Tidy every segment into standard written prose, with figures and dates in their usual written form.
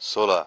16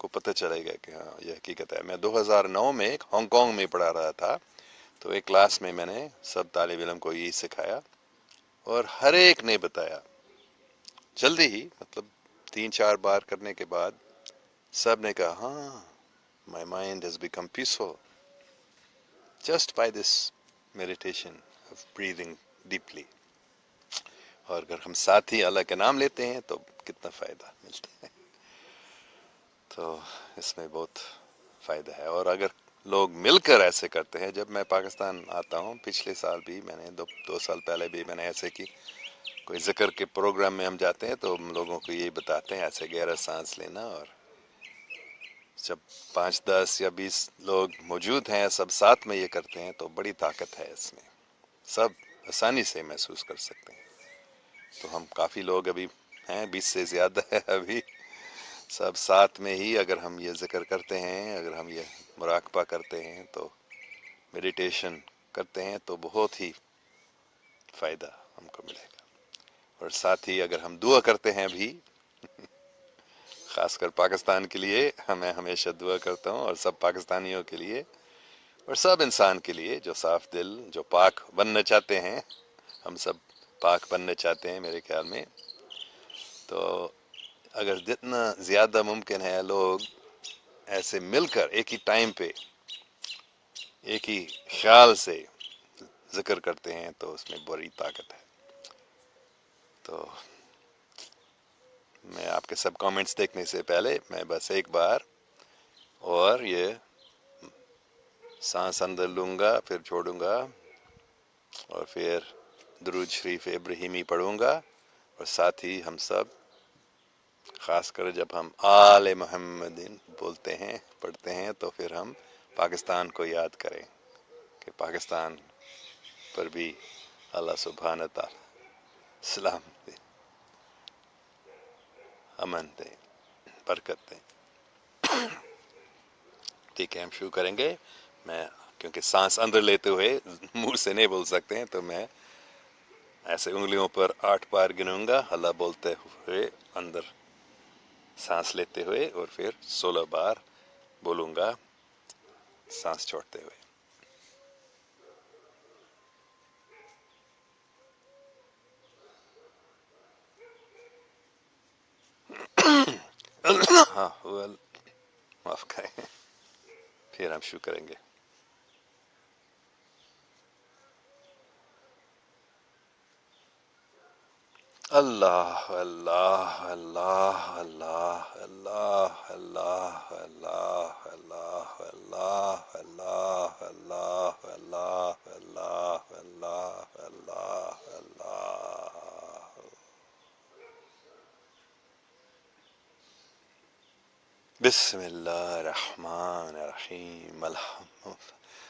کو پتہ چلے گا کہ ہاں یہ حقیقت ہے. میں 2009 میں ہانگ کانگ میں پڑھا رہا تھا، تو ایک کلاس میں نے سب طالب علم کو یہی سکھایا، اور ہر ایک نے بتایا جلدی ہی، مطلب 3-4 بار کرنے کے بعد سب نے کہا ہاں my mind has become peaceful just by this meditation of breathing deeply. اور اگر ہم ساتھ ہی اللہ کے نام لیتے ہیں تو کتنا فائدہ ملتا ہے. تو اس میں بہت فائدہ ہے. اور اگر لوگ مل کر ایسے کرتے ہیں، جب میں پاکستان آتا ہوں، پچھلے سال بھی میں نے 2 سال پہلے بھی میں نے ایسے کی، کوئی ذکر کے پروگرام میں ہم جاتے ہیں تو ہم لوگوں کو یہی بتاتے ہیں ایسے گہرا سانس لینا، اور جب 5, 10 یا 20 لوگ موجود ہیں سب ساتھ میں یہ کرتے ہیں تو بڑی طاقت ہے اس میں، سب آسانی سے محسوس کر سکتے ہیں. تو ہم کافی لوگ ابھی ہیں، 20 سے زیادہ ہے ابھی، سب ساتھ میں ہی اگر ہم یہ ذکر کرتے ہیں، اگر ہم یہ مراقبہ کرتے ہیں تو میڈیٹیشن کرتے ہیں تو بہت ہی فائدہ ہم کو ملے گا. اور ساتھ ہی اگر ہم دعا کرتے ہیں بھی، خاص کر پاکستان کے لیے میں ہمیشہ دعا کرتا ہوں، اور سب پاکستانیوں کے لیے اور سب انسان کے لیے جو صاف دل، جو پاک بننا چاہتے ہیں، ہم سب پاک بننا چاہتے ہیں میرے خیال میں. تو اگر جتنا زیادہ ممکن ہے لوگ ایسے مل کر ایک ہی ٹائم پہ ایک ہی خیال سے ذکر کرتے ہیں تو اس میں بڑی طاقت ہے. تو میں آپ کے سب کامنٹس دیکھنے سے پہلے میں بس ایک بار اور یہ سانس اندر لوں گا، پھر چھوڑوں گا، اور پھر درود شریف ابراہیمی پڑھوں گا. اور ساتھ ہی ہم سب، خاص کر جب ہم آل محمدین بولتے ہیں، پڑھتے ہیں، تو پھر ہم پاکستان کو یاد کریں کہ پاکستان پر بھی اللہ سبحانہ تعالی سلام دے، امن دے، برکت دے. ٹھیک ہے، ہم شروع کریں گے. میں کیونکہ سانس اندر لیتے ہوئے منہ سے نہیں بول سکتے ہیں تو میں ایسے انگلیوں پر 8 بار گنوں گا، اللہ بولتے ہوئے اندر سانس لیتے ہوئے، اور پھر 16 بار بولوں گا سانس چھوڑتے ہوئے. ہاں معاف کریں، پھر ہم شروع کریں گے. اللہ اللہ اللہ اللہ اللہ اللہ اللہ اللہ اللہ اللہ اللہ اللہ اللہ اللہ اللہ اللہ. بسم اللہ الرحمن الرحیم.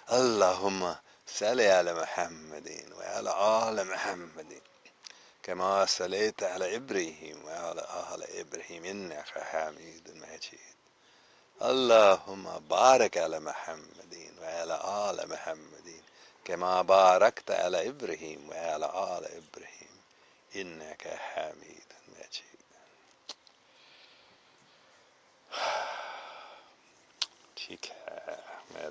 اللہم صلی علی محمد وعلی آل محمد كما صليت على إبراهيم وعلى آل إبراهيم إنك حميد مجيد. اللهم بارك على محمد وعلى آل محمد كما باركت على إبراهيم وعلى آل إبراهيم إنك حميد مجيد. ٹھیک ہے، میں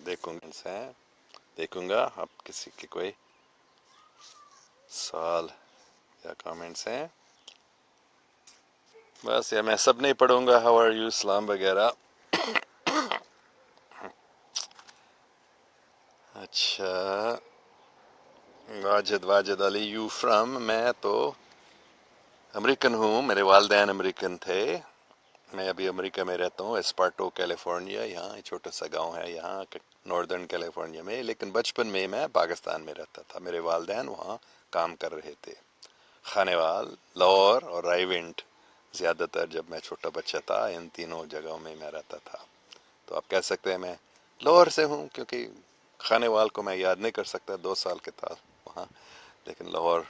دیکھوں گا اب کسی کے کوئی سوال یا کامنٹس ہیں. بس یا میں سب نہیں پڑھوں گا، ہاؤ آر یو، اسلام وغیرہ. اچھا، واجد علی، یو فرام. میں تو امریکن ہوں، میرے والدین امریکن تھے. میں ابھی امریکہ میں رہتا ہوں، اسپارٹو کیلیفورنیا. یہاں ایک چھوٹا سا گاؤں ہے یہاں ناردرن کیلیفورنیا میں، لیکن بچپن میں میں پاکستان میں رہتا تھا. میرے والدین وہاں کام کر رہے تھے، خانیوال، لاہور اور رائے ونٹ. زیادہ تر جب میں چھوٹا بچہ تھا ان تینوں جگہوں میں میں رہتا تھا. تو آپ کہہ سکتے ہیں میں لاہور سے ہوں، کیونکہ خانیوال کو میں یاد نہیں کر سکتا، 2 سال کے تھا وہاں، لیکن لاہور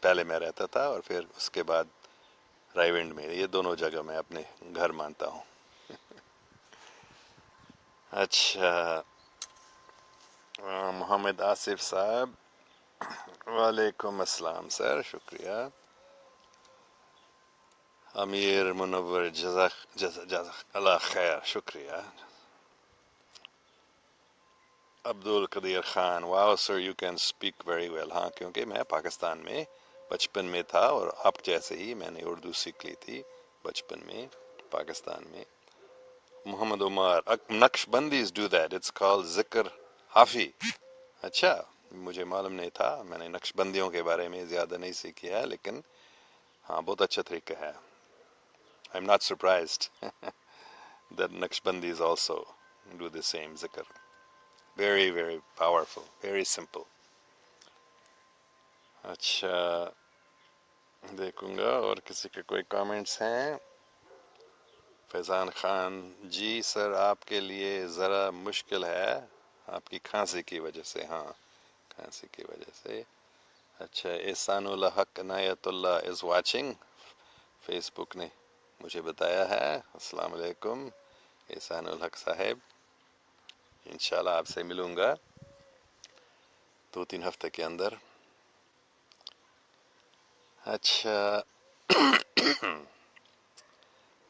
پہلے میں رہتا تھا، اور پھر اس کے بعد رائے ونڈ میں. یہ دونوں جگہ میں اپنے گھر مانتا ہوں. اچھا، محمد آصف صاحب، وعلیکم السلام سر، شکریہ. امیر منور جزاک اللہ خیر، شکریہ. Abdul Qadir Khan, wow sir you can speak very well. ہاں، کیونکہ میں پاکستان میں بچپن میں تھا اور آپ جیسے ہی میں نے اردو سیکھ لی تھی بچپن میں پاکستان میں. محمد عمر، نقش بندیز ڈو دیٹ، اٹس کال ذکر حافی. اچھا، مجھے معلوم نہیں تھا. میں نے نقش بندیوں کے بارے میں زیادہ نہیں سیکھی ہے، لیکن ہاں بہت اچھا طریقہ ہے. I am not surprised that Naqshbandis also do the same zikr. Very, very powerful, very simple. اچھا، دیکھوں گا اور کسی کے کوئی کامنٹس ہیں. فیضان خان، جی سر آپ کے لیے ذرا مشکل ہے آپ کی کھانسی کی وجہ سے. ہاں، کھانسی کی وجہ سے. اچھا، احسان الحق عنایت اللہ از واچنگ، فیس بک نے مجھے بتایا ہے. السلام علیکم احسان الحق صاحب، انشاءاللہ آپ سے ملوں گا 2-3 ہفتے کے اندر. اچھا،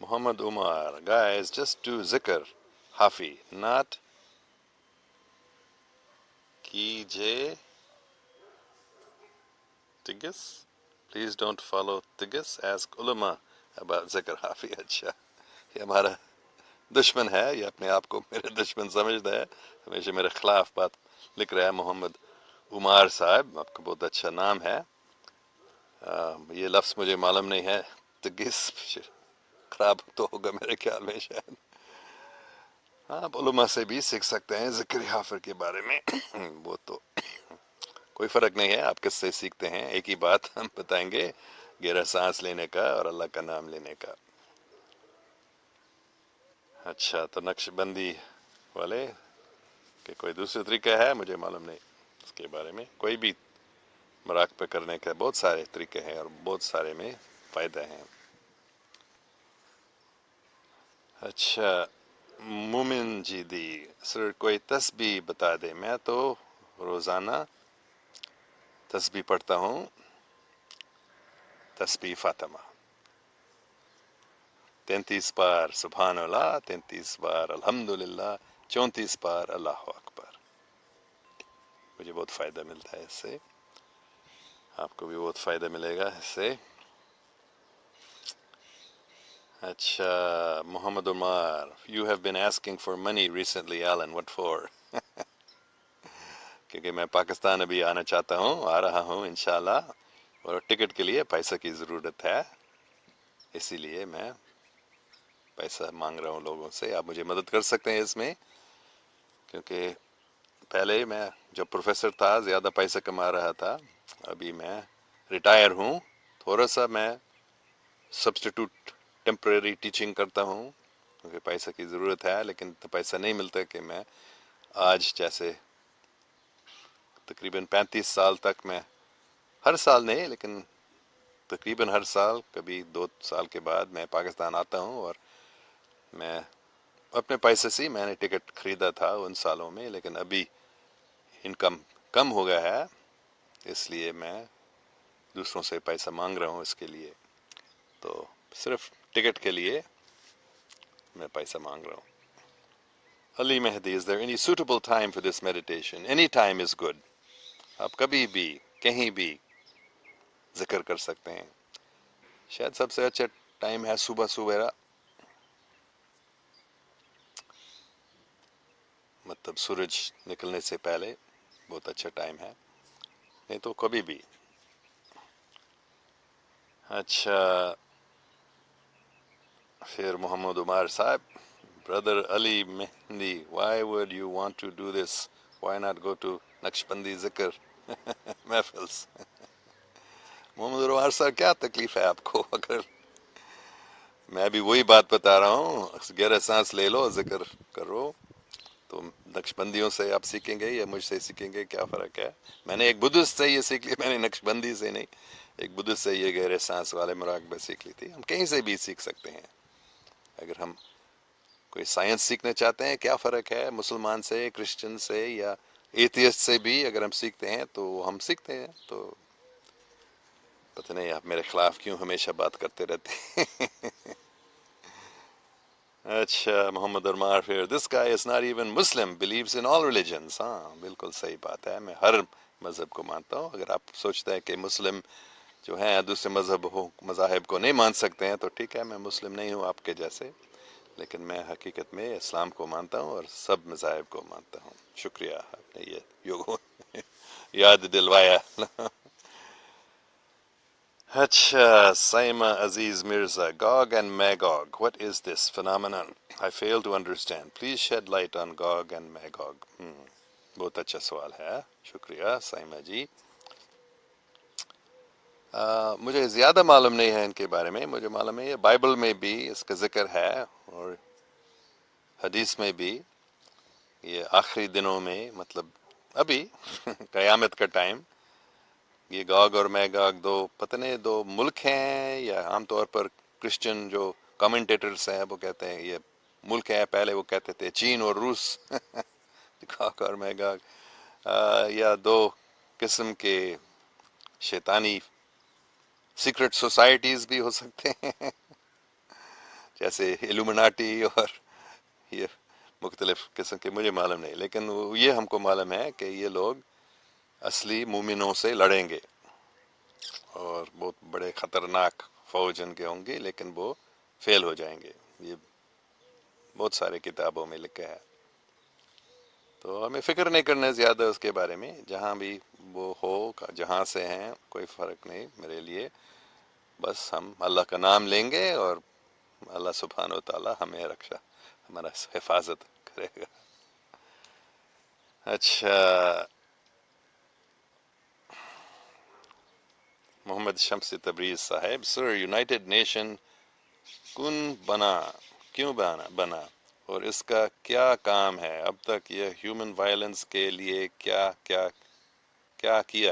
محمد عمر، guys just do ذکر حافی not کیجے تگس. please don't follow تگس ask علماء about ذکر حافی. اچھا، یہ ہمارا دشمن ہے، یہ اپنے آپ کو میرے دشمن سمجھتا ہے، ہمیشہ میرے خلاف بات لکھ رہا ہے. محمد عمر صاحب، آپ کا بہت اچھا نام ہے. یہ لفظ مجھے معلوم نہیں ہے. تگس خراب تو ہوگا میرے خیال میں شاید. ہاں، آپ علماء سے بھی سیکھ سکتے ہیں ذکر حافر کے بارے میں. وہ تو کوئی فرق نہیں ہے، آپ کس سے سیکھتے ہیں، ایک ہی بات ہم بتائیں گے، گہرا سانس لینے کا اور اللہ کا نام لینے کا. اچھا، تو نقش بندی والے کہ کوئی دوسرا طریقہ ہے، مجھے معلوم نہیں اس کے بارے میں. کوئی بھی مراقبہ کرنے کے بہت سارے طریقے ہیں اور بہت سارے میں فائدہ ہیں. اچھا، مومن جی دی، سر کوئی تسبیح بتا دے. میں تو روزانہ تسبیح پڑھتا ہوں، تسبیح فاطمہ 33 بار سبحان اللہ، 33 بار الحمدللہ، 34 بار اللہ اکبر. مجھے بہت فائدہ ملتا ہے اس سے، آپ کو بھی بہت فائدہ ملے گا اس سے. اچھا، Muhammad Umar, you have been asking for money recently Alan, what for؟ کیونکہ میں پاکستان ابھی آنا چاہتا ہوں، آ رہا ہوں انشاءاللہ، اور ٹکٹ کے لیے پیسہ کی ضرورت ہے، اسی لیے میں پیسہ مانگ رہا ہوں لوگوں سے. آپ مجھے مدد کر سکتے ہیں اس میں، کیونکہ پہلے میں جب پروفیسر تھا زیادہ پیسہ کما رہا تھا. ابھی میں ریٹائر ہوں، تھوڑا سا میں سبسٹیٹیوٹ ٹیمپریری ٹیچنگ کرتا ہوں کیونکہ پیسہ کی ضرورت ہے، لیکن تو پیسہ نہیں ملتا کہ میں آج جیسے تقریباً 35 سال تک میں ہر سال نہیں لیکن تقریباً ہر سال کبھی 2 سال کے بعد میں پاکستان آتا ہوں، اور میں اپنے پیسے سے میں نے ٹکٹ خریدا تھا ان سالوں میں، لیکن ابھی انکم کم ہو گیا ہے، اس لیے میں دوسروں سے پیسہ مانگ رہا ہوں اس کے لیے. تو صرف ٹکٹ کے لیے میں پیسہ مانگ رہا ہوں. علی مہدی، is there any suitable time for this meditation؟ any time is good. آپ کبھی بھی کہیں بھی ذکر کر سکتے ہیں. شاید سب سے اچھا ٹائم ہے صبح سویرا، مطلب سورج نکلنے سے پہلے بہت اچھا ٹائم ہے، نہیں تو کبھی بھی. اچھا، پھر محمد عمر صاحب، برادر علی مہندی، why would you want to do this؟ why not go to Naqshbandi ذکر محفلس؟ محمد عمر صاحب کیا تکلیف ہے آپ کو؟ اگر میں بھی وہی بات بتا رہا ہوں، گہرا سانس لے لو، ذکر کرو. تو نقش بندیوں سے آپ سیکھیں گے یا مجھ سے سیکھیں گے، کیا فرق ہے؟ میں نے ایک بدھسٹ سے یہ سیکھ لی، میں نے نقش بندی سے نہیں، ایک بدھسٹ سے یہ گہرے سانس والے مراقبہ سیکھ لی تھی. ہم کہیں سے بھی سیکھ سکتے ہیں. اگر ہم کوئی سائنس سیکھنا چاہتے ہیں، کیا فرق ہے مسلمان سے، کرسچن سے یا ایتھیسٹ سے بھی؟ اگر ہم سیکھتے ہیں تو ہم سیکھتے ہیں. تو پتہ نہیں آپ میرے خلاف کیوں ہمیشہ بات کرتے رہتے ہیں. اچھا محمد ارمار پھر دس guy is not even Muslim believes in all religions. ہاں بالکل صحیح بات ہے, میں ہر مذہب کو مانتا ہوں. اگر آپ سوچتے ہیں کہ مسلم جو ہیں دوسرے مذاہب کو نہیں مان سکتے ہیں تو ٹھیک ہے, میں مسلم نہیں ہوں آپ کے جیسے, لیکن میں حقیقت میں اسلام کو مانتا ہوں اور سب مذاہب کو مانتا ہوں. شکریہ, آپ نے یہ یاد دلوایا. اچھا سائمہ عزیز Mirza, Gog and Magog, what is this phenomenon? I fail to understand. Please shed light on Gog and Magog. بہت اچھا سوال ہے, شکریہ سائمہ جی. مجھے زیادہ معلوم نہیں ہے ان کے بارے میں. مجھے معلوم ہے یہ بائبل میں بھی اس کا ذکر ہے اور حدیث میں بھی. یہ آخری دنوں میں, مطلب ابھی قیامت کا ٹائم, یہ گاگ اور میگاگ دو پتہ نہیں دو ملک ہیں, یا عام طور پر کرسچن جو کمنٹیٹرز ہیں وہ کہتے ہیں یہ ملک ہیں. پہلے وہ کہتے تھے چین اور روس. گاگ اور میگاگ, یا دو قسم کے شیطانی سیکرٹ سوسائٹیز بھی ہو سکتے ہیں, جیسے ایلومناٹی اور یہ مختلف قسم کے. مجھے معلوم نہیں, لیکن یہ ہم کو معلوم ہے کہ یہ لوگ اصلی مومنوں سے لڑیں گے اور بہت بڑے خطرناک فوج ان کے ہوں گے, لیکن وہ فیل ہو جائیں گے. یہ بہت سارے کتابوں میں لکھا ہے, تو ہمیں فکر نہیں کرنا زیادہ اس کے بارے میں. جہاں بھی وہ ہو, جہاں سے ہیں, کوئی فرق نہیں میرے لیے. بس ہم اللہ کا نام لیں گے اور اللہ سبحانہ و تعالی ہمیں ہمارا حفاظت کرے گا. اچھا محمد شمس تبریز صاحب, سر یونائٹڈ نیشن کیوں بنا اور اس کا کیا کام ہے؟ اب تک یہ ہیومن وائلنس کے لیے کیا کیا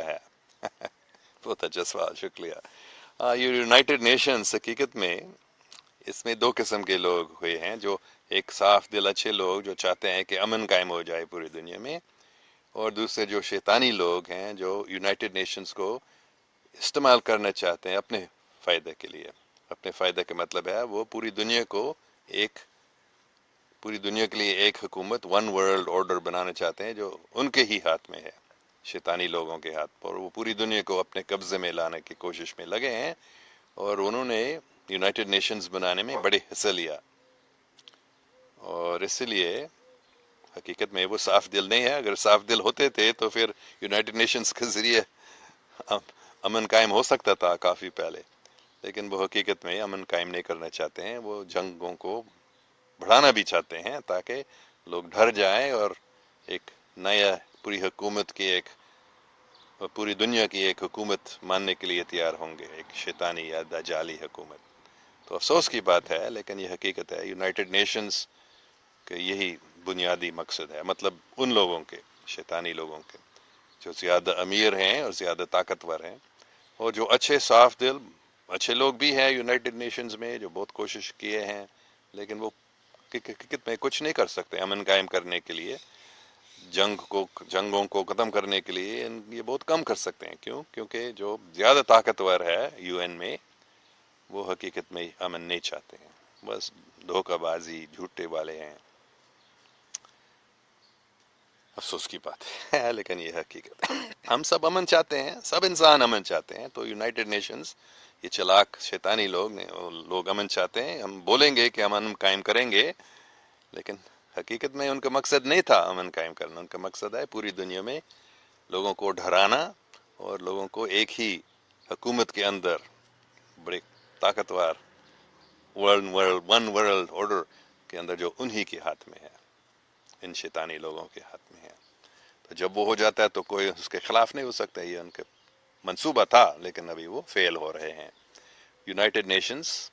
ہے؟ بہت اچھا سوال, شکریہ. یہ یونائٹڈ نیشنز حقیقت میں اس میں دو قسم کے لوگ ہوئے ہیں, جو ایک صاف دل اچھے لوگ جو چاہتے ہیں کہ امن قائم ہو جائے پوری دنیا میں, اور دوسرے جو شیطانی لوگ ہیں جو یونائٹڈ نیشنز کو استعمال کرنا چاہتے ہیں اپنے فائدے کے لیے. اپنے فائدے کا مطلب ہے وہ پوری دنیا کے لیے ایک حکومت, ون ورلڈ آرڈر بنانا چاہتے ہیں جو ان کے ہی ہاتھ میں ہے, شیطانی لوگوں کے ہاتھ پر. وہ پوری دنیا کو اپنے قبضے میں لانے کی کوشش میں لگے ہیں, اور انہوں نے یونائٹڈ نیشنز بنانے میں بڑے حصہ لیا. اور اسی لیے حقیقت میں وہ صاف دل نہیں ہے. اگر صاف دل ہوتے تھے تو پھر یونائٹڈ نیشنز کے ذریعے امن قائم ہو سکتا تھا کافی پہلے, لیکن وہ حقیقت میں امن قائم نہیں کرنا چاہتے ہیں. وہ جنگوں کو بڑھانا بھی چاہتے ہیں تاکہ لوگ ڈر جائیں اور ایک نیا پوری دنیا کی ایک حکومت ماننے کے لیے تیار ہوں گے, ایک شیطانی یا دجالی حکومت. تو افسوس کی بات ہے, لیکن یہ حقیقت ہے. یونائٹڈ نیشنز کا یہی بنیادی مقصد ہے, مطلب ان لوگوں کے, شیطانی لوگوں کے جو زیادہ امیر ہیں اور زیادہ طاقتور ہیں, اور جو اچھے صاف دل اچھے لوگ بھی ہیں یونائٹڈ نیشنز میں جو بہت کوشش کیے ہیں, لیکن وہ حقیقت میں کچھ نہیں کر سکتے امن قائم کرنے کے لیے. جنگوں کو ختم کرنے کے لیے یہ بہت کم کر سکتے ہیں. کیونکہ جو زیادہ طاقتور ہے یو این میں, وہ حقیقت میں امن نہیں چاہتے ہیں, بس دھوکہ بازی جھوٹے والے ہیں. افسوس کی بات ہے, لیکن یہ حقیقت. ہم سب امن چاہتے ہیں, سب انسان امن چاہتے ہیں. تو یونائٹڈ نیشنز یہ چلاک شیطانی لوگ امن چاہتے ہیں. ہم بولیں گے کہ ہم امن قائم کریں گے, لیکن حقیقت میں ان کا مقصد نہیں تھا امن قائم کرنا. ان کا مقصد ہے پوری دنیا میں لوگوں کو ڈرانا اور لوگوں کو ایک ہی حکومت کے اندر بڑے طاقتور ون ورلڈ آرڈر کے اندر جو انہی کے ہاتھ میں ہے, ان شیطانی لوگوں کے ہاتھ میں ہے. تو جب وہ ہو جاتا ہے تو کوئی اس کے خلاف نہیں ہو سکتا. یہ ان کا منصوبہ تھا, لیکن ابھی وہ فیل ہو رہے ہیں. یونائٹڈ نیشنز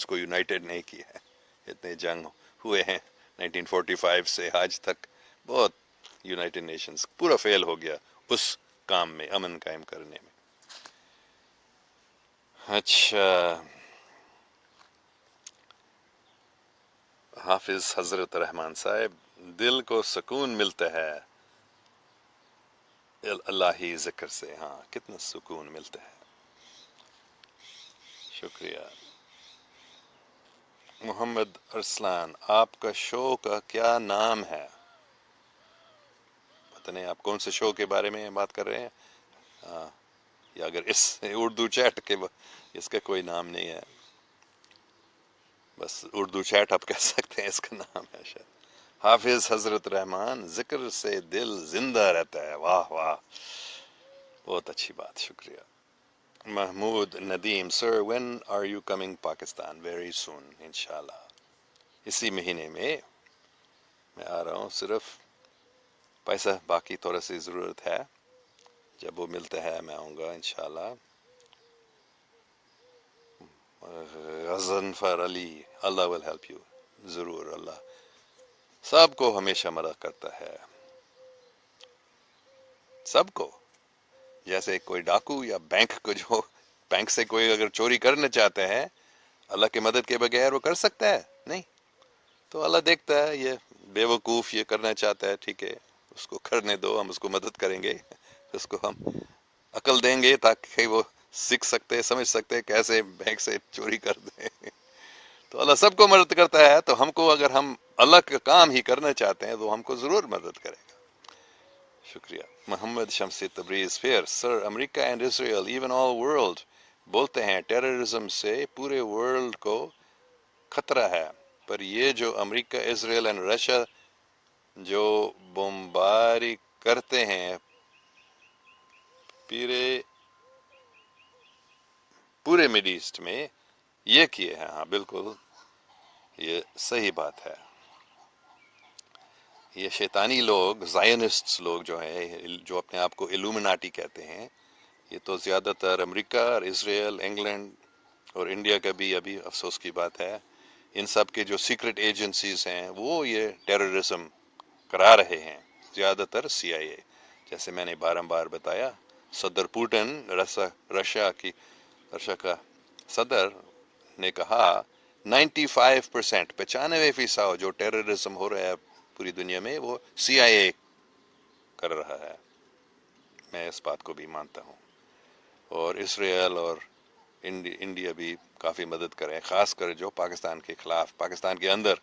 کو یونائٹڈ نہیں کیا ہے. اتنے جنگ ہوئے ہیں 1945 سے آج تک, بہت یونائٹڈ نیشنز پورا فیل ہو گیا اس کام میں, امن قائم کرنے میں. اچھا حافظ حضرت رحمان صاحب, دل کو سکون ملتا ہے اللہ ہی ذکر سے ہاں کتنا سکون ملتا ہے. شکریہ. محمد ارسلان، آپ کا شو کا کیا نام ہے؟ پتہ نہیں آپ کون سے شو کے بارے میں بات کر رہے ہیں. ہاں، یا اگر اس اردو چیٹ کے اس کا کوئی نام نہیں ہے، بس اردو چیٹ آپ کہہ سکتے ہیں، اس کا نام ہے شاید. حافظ حضرت رحمان، ذکر سے دل زندہ رہتا ہے. واہ واہ، بہت اچھی بات، شکریہ. محمود ندیم، سر when are you coming Pakistan? very soon انشاءاللہ. اسی مہینے میں آ رہا ہوں، صرف پیسہ باقی تھوڑا سی ضرورت ہے، جب وہ ملتا ہے میں آؤں گا انشاءاللہ. غضنفر علی، اللہ will help you. ضرور، اللہ سب کو ہمیشہ مدد کرتا ہے، سب کو. جیسے کوئی ڈاکو یا بینک کو، جو بینک سے کوئی اگر چوری کرنا چاہتے ہیں، اللہ کی مدد کے بغیر وہ کر سکتا ہے؟ نہیں. تو اللہ دیکھتا ہے یہ بے وقوف یہ کرنا چاہتا ہے، ٹھیک ہے اس کو کرنے دو، ہم اس کو مدد کریں گے، اس کو ہم عقل دیں گے تاکہ وہ سیکھ سکتے، سمجھ سکتے کیسے بینک سے چوری کر دیں. تو اللہ سب کو مدد کرتا ہے، تو ہم کو اگر ہم اللہ کا کام ہی کرنا چاہتے ہیں تو ہم کو ضرور مدد کرے گا. شکریہ. محمد شمسی تبریز، پھر سر امریکہ and Israel even all world بولتے ہیں ٹیررزم سے پورے ورلڈ کو خطرہ ہے، پر یہ جو امریکہ اسرائیل اینڈ رشیا جو بمباری کرتے ہیں پورے مڈ ایسٹ میں یہ کیے ہیں. ہاں بالکل، یہ صحیح بات ہے. یہ شیطانی لوگ، زائنسٹ لوگ جو ہیں، جو اپنے آپ کو الومناٹی کہتے ہیں، یہ تو زیادہ تر امریکہ اور اسرائیل، انگلینڈ اور انڈیا کا بھی ابھی افسوس کی بات ہے، ان سب کے جو سیکرٹ ایجنسیز ہیں وہ یہ ٹیررزم کرا رہے ہیں. زیادہ تر سی آئی اے، جیسے میں نے بارمبار بتایا. صدر پوٹن، رشیا کا صدر نے کہا 95%، 95% جو ٹیررزم ہو رہا ہے پوری دنیا میں وہ سی آئی اے کر رہا ہے. میں اس بات کو بھی مانتا ہوں. اور اسرائیل اور انڈیا بھی کافی مدد کریں، خاص کر جو پاکستان کے خلاف، پاکستان کے اندر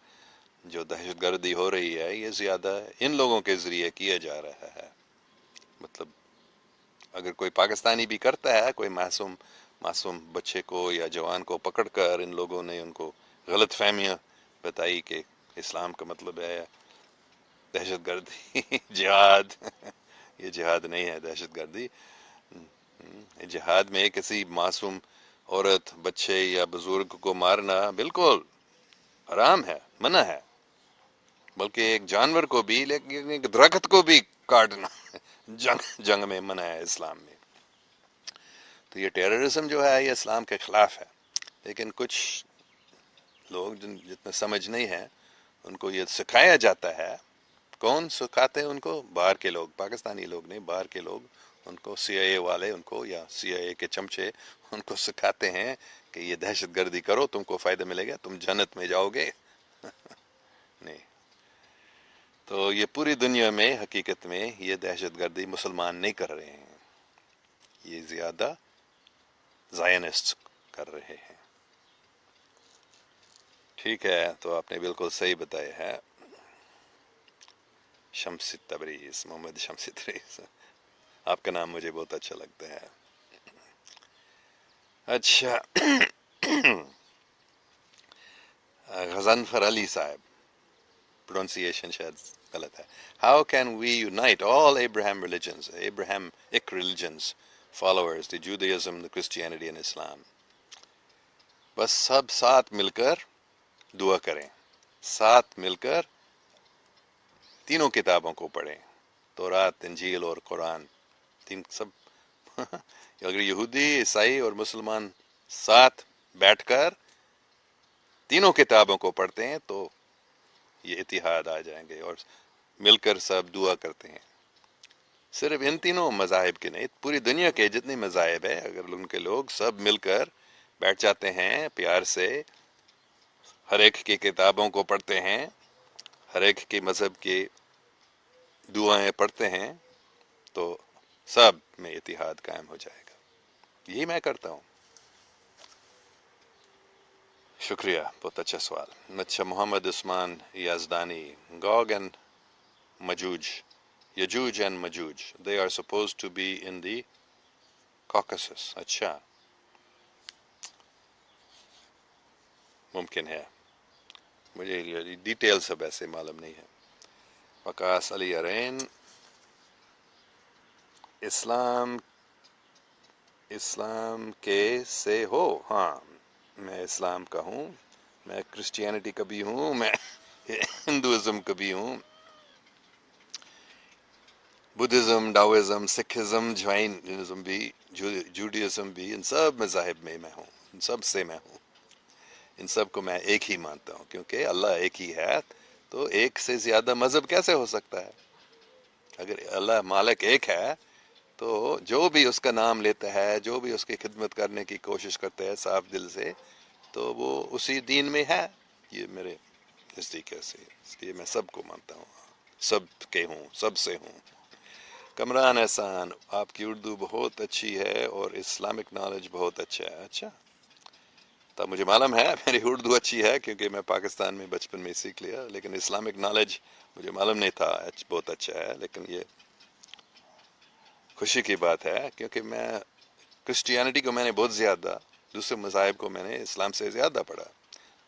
جو دہشت گردی ہو رہی ہے، یہ زیادہ ان لوگوں کے ذریعے کیا جا رہا ہے. مطلب اگر کوئی پاکستانی بھی کرتا ہے، کوئی معصوم بچے کو یا جوان کو پکڑ کر ان لوگوں نے ان کو غلط فہمیاں بتائی کہ اسلام کا مطلب ہے دہشت گردی جہاد. یہ جہاد نہیں ہے، دہشت گردی. جہاد میں کسی معصوم عورت، بچے یا بزرگ کو مارنا بالکل حرام ہے، منع ہے. بلکہ ایک جانور کو بھی، لیکن ایک درخت کو بھی کاٹنا جنگ میں منع ہے اسلام میں. تو یہ ٹیررزم جو ہے یہ اسلام کے خلاف ہے. لیکن کچھ لوگ جتنا سمجھ نہیں ہے، ان کو یہ سکھایا جاتا ہے. کون سکھاتے ہیں ان کو؟ باہر کے لوگ، پاکستانی لوگ نہیں، باہر کے لوگ ان کو، سی آئی اے والے ان کو، یا سی آئی اے کے چمچے ان کو سکھاتے ہیں کہ یہ دہشت گردی کرو، تم کو فائدہ ملے گا، تم جنت میں جاؤ گے. نہیں. تو یہ پوری دنیا میں حقیقت میں یہ دہشت گردی مسلمان نہیں کر رہے ہیں، یہ زیادہ زائنسٹ کر رہے ہیں. ٹھیک ہے، تو آپ نے بالکل صحیح بتایا ہے. شمسی تبریز، محمد شمسی تبریز، آپ کا نام مجھے بہت اچھا لگتا ہے. اچھا. غضنفر علی صاحب، پرونسیشن شاید غلط ہے. How can we unite all Abrahamic religions followers, the Judaism, the Christianity and Islam؟ بس سب ساتھ مل کر دعا کریں، ساتھ مل کر تینوں کتابوں کو پڑھیں، تورات، انجیل اور قرآن. تین سب اگر یہودی، عیسائی اور مسلمان ساتھ بیٹھ کر تینوں کتابوں کو پڑھتے ہیں تو یہ اتحاد آ جائیں گے، اور مل کر سب دعا کرتے ہیں. صرف ان تینوں مذاہب کے نہیں، پوری دنیا کے جتنے مذاہب ہیں، اگر ان کے لوگ سب مل کر بیٹھ جاتے ہیں پیار سے، ہر ایک کی کتابوں کو پڑھتے ہیں، ہر ایک کے مذہب کی دعائیں پڑھتے ہیں، تو سب میں اتحاد قائم ہو جائے گا. یہی میں کرتا ہوں. شکریہ، بہت اچھا سوال. اچھا، محمد عثمان یزدانی. گوگ اینڈ مجوج، یجوج اینڈ مجوج، they are supposed to be in the Caucasus. اچھا، ممکن ہے، مجھے ڈیٹیل سب ایسے معلوم نہیں ہے. وقاص علی ارین. اسلام کے سے ہو؟ ہاں، میں اسلام کا ہوں، میں کرسچینٹی کا بھی ہوں، میں ہندوازم کا بھی ہوں، بدھزم، ڈاوازم، سکھزم، جوائنزم بھی، جوڈیزم بھی، ان سب مذاہب میں ہوں، ان سب سے میں ہوں. ان سب کو میں ایک ہی مانتا ہوں، کیونکہ اللہ ایک ہی ہے، تو ایک سے زیادہ مذہب کیسے ہو سکتا ہے؟ اگر اللہ مالک ایک ہے تو جو بھی اس کا نام لیتا ہے، جو بھی اس کی خدمت کرنے کی کوشش کرتا ہے صاف دل سے، تو وہ اسی دین میں ہے. یہ میرے نزدیک ایسے، اس لیے میں سب کو مانتا ہوں، سب کے ہوں، سب سے ہوں. کمران احسان، آپ کی اردو بہت اچھی ہے اور اسلامک نالج بہت اچھا ہے. اچھا، تب مجھے معلوم ہے میری اردو اچھی ہے کیونکہ میں پاکستان میں بچپن میں سیکھ لیا، لیکن اسلامک نالج مجھے معلوم نہیں تھا. بہت اچھا ہے، لیکن یہ خوشی کی بات ہے کیونکہ میں کرسچینٹی کو میں نے بہت زیادہ، دوسرے مذاہب کو میں نے اسلام سے زیادہ پڑھا،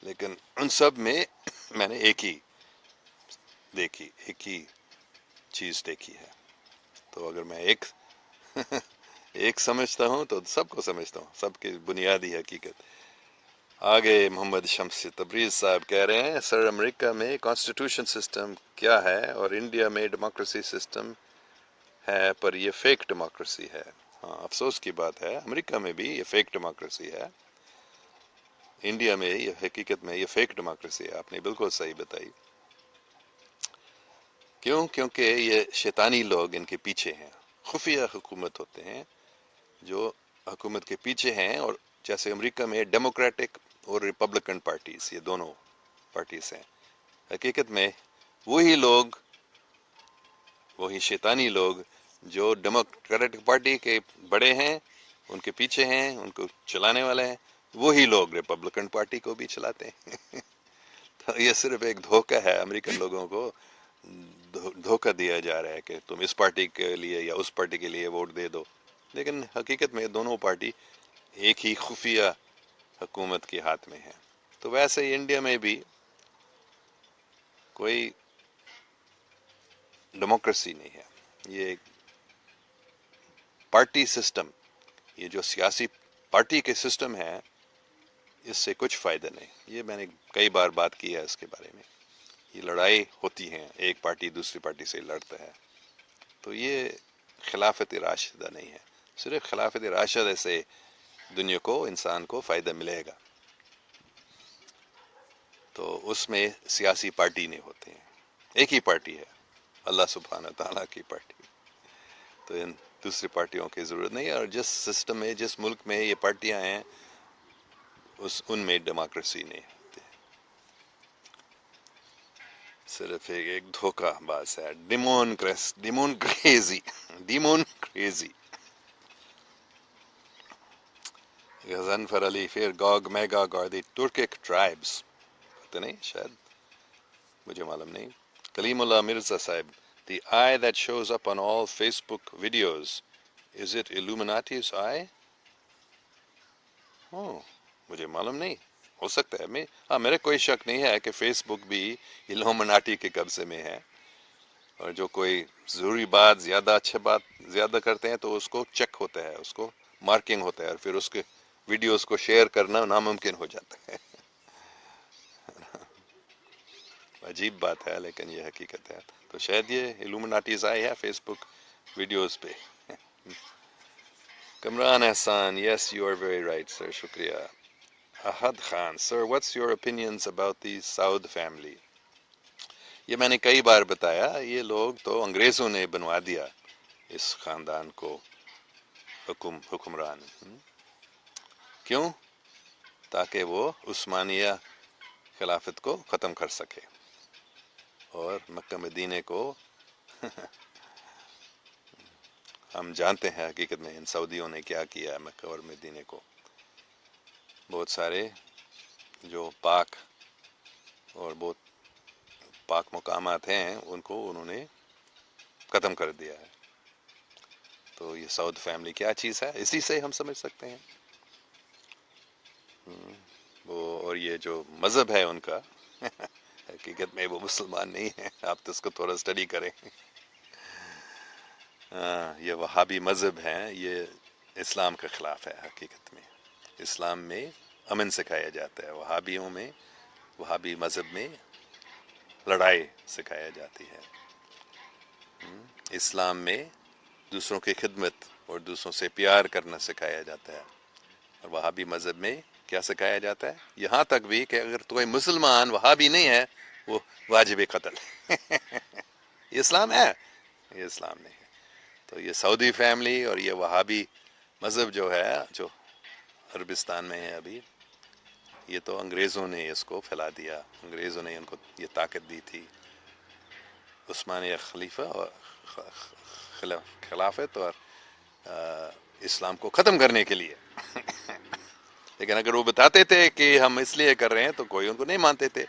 لیکن ان سب میں میں نے ایک ہی چیز دیکھی ہے. تو اگر میں ایک سمجھتا ہوں تو سب کو سمجھتا ہوں، سب کی بنیادی حقیقت. آگے محمد شمس تبریز صاحب کہہ رہے ہیں، سر امریکہ میں کانسٹیٹیوشن سسٹم کیا ہے اور انڈیا میں ڈیموکریسی سسٹم ہے، پر یہ فیک ڈیموکریسی ہے. ہاں، افسوس کی بات ہے، امریکہ میں بھی یہ فیک ڈیموکریسی ہے، انڈیا میں یہ حقیقت میں یہ فیک ڈیموکریسی ہے. آپ نے بالکل صحیح بتائی. کیونکہ یہ شیطانی لوگ ان کے پیچھے ہیں، خفیہ حکومت ہوتے ہیں جو حکومت کے پیچھے ہیں. اور جیسے امریکہ میں ڈیموکریٹک اور ریپبلکن پارٹیز، یہ دونوں پارٹیز ہیں. حقیقت میں وہی شیطانی لوگ جو ڈیموکریٹک پارٹی کے بڑے ہیں، ان کے پیچھے ہیں، ان کو چلانے والے ہیں، وہی لوگ ریپبلکن پارٹی کو بھی چلاتے ہیں. تو یہ صرف ایک دھوکہ ہے، امریکن لوگوں کو دھوکہ دیا جا رہا ہے کہ تم اس پارٹی کے لیے یا اس پارٹی کے لیے ووٹ دے دو، لیکن حقیقت میں دونوں پارٹی ایک ہی خفیہ حکومت کے ہاتھ میں ہے. تو ویسے ہی انڈیا میں بھی کوئی ڈیموکریسی نہیں ہے، یہ ایک پارٹی سسٹم، یہ جو سیاسی پارٹی کے سسٹم ہے، اس سے کچھ فائدہ نہیں. یہ میں نے کئی بار بات کی ہے اس کے بارے میں. یہ لڑائی ہوتی ہیں، ایک پارٹی دوسری پارٹی سے لڑتا ہے، تو یہ خلافت راشدہ نہیں ہے. صرف خلافت راشدہ سے دنیا کو، انسان کو فائدہ ملے گا. تو اس میں سیاسی پارٹی نہیں ہوتے ہیں، ایک ہی پارٹی ہے، اللہ سبحانہ تعالیٰ کی پارٹی. تو ان دوسری پارٹیوں کی ضرورت نہیں ہے. اور جس سسٹم میں، جس ملک میں یہ پارٹیاں ہیں، ان میں ڈیموکریسی نہیں ہوتی. صرف ایک دھوکہ باز ہے، ڈیمون کریزی. غزنفر علی، پھر گوگ میگاگ اور دی ترکک ٹرائبس، پتہ نہیں، شاید، مجھے معلوم نہیں. کلیم اللہ مرزا صاحب، the eye that shows up on all Facebook videos, is it Illuminati's eye? مجھے معلوم نہیں، ہو سکتا ہے. میرے کوئی شک نہیں ہے کہ فیس بک بھی الومناٹی کے قبضے میں ہے، اور جو کوئی ضروری بات، اچھے بات زیادہ کرتے ہیں تو اس کو چیک ہوتا ہے، اس کو مارکنگ ہوتا ہے، اور پھر اس کے ویڈیوز کو شیئر کرنا ناممکن ہو جاتا ہے. عجیب بات ہے، لیکن یہ حقیقت ہے. تو شاید یہ الومناٹیز آئی ہے فیس بک ویڈیوز پہ. Kamran Ehsan, yes you are very right sir, شکریہ. Ahad Khan, sir what's your opinions about the Saud family? یہ میں نے کئی بار بتایا، یہ لوگ تو انگریزوں نے بنوا دیا اس خاندان کو حکمران. کیوں؟ تاکہ وہ عثمانیہ خلافت کو ختم کر سکے اور مکہ مدینے کو ہم جانتے ہیں حقیقت میں ان سعودیوں نے کیا کیا ہے مکہ اور مدینے کو. بہت سارے جو پاک اور بہت پاک مقامات ہیں ان کو انہوں نے ختم کر دیا ہے. تو یہ سعود فیملی کیا چیز ہے اسی سے ہم سمجھ سکتے ہیں. وہ اور یہ جو مذہب ہے ان کا حقیقت میں وہ مسلمان نہیں ہیں. آپ تو اس کو تھوڑا اسٹڈی کریں. یہ وہابی مذہب ہے، یہ اسلام کے خلاف ہے. حقیقت میں اسلام میں امن سکھایا جاتا ہے، وہابیوں میں وہابی مذہب میں لڑائی سکھایا جاتی ہے. اسلام میں دوسروں کی خدمت اور دوسروں سے پیار کرنا سکھایا جاتا ہے، اور وہابی مذہب میں کیا سکھایا جاتا ہے؟ یہاں تک بھی کہ اگر کوئی مسلمان وہابی نہیں ہے وہ واجب قتل. یہ اسلام ہے؟ یہ اسلام نہیں ہے. تو یہ سعودی فیملی اور یہ وہابی مذہب جو ہے جو عربستان میں ہے ابھی، یہ تو انگریزوں نے اس کو پھیلا دیا. انگریزوں نے ان کو یہ طاقت دی تھی عثمانیہ خلیفہ اور خلافت اور اسلام کو ختم کرنے کے لیے. لیکن اگر وہ بتاتے تھے کہ ہم اس لیے کر رہے ہیں تو کوئی ان کو نہیں مانتے تھے.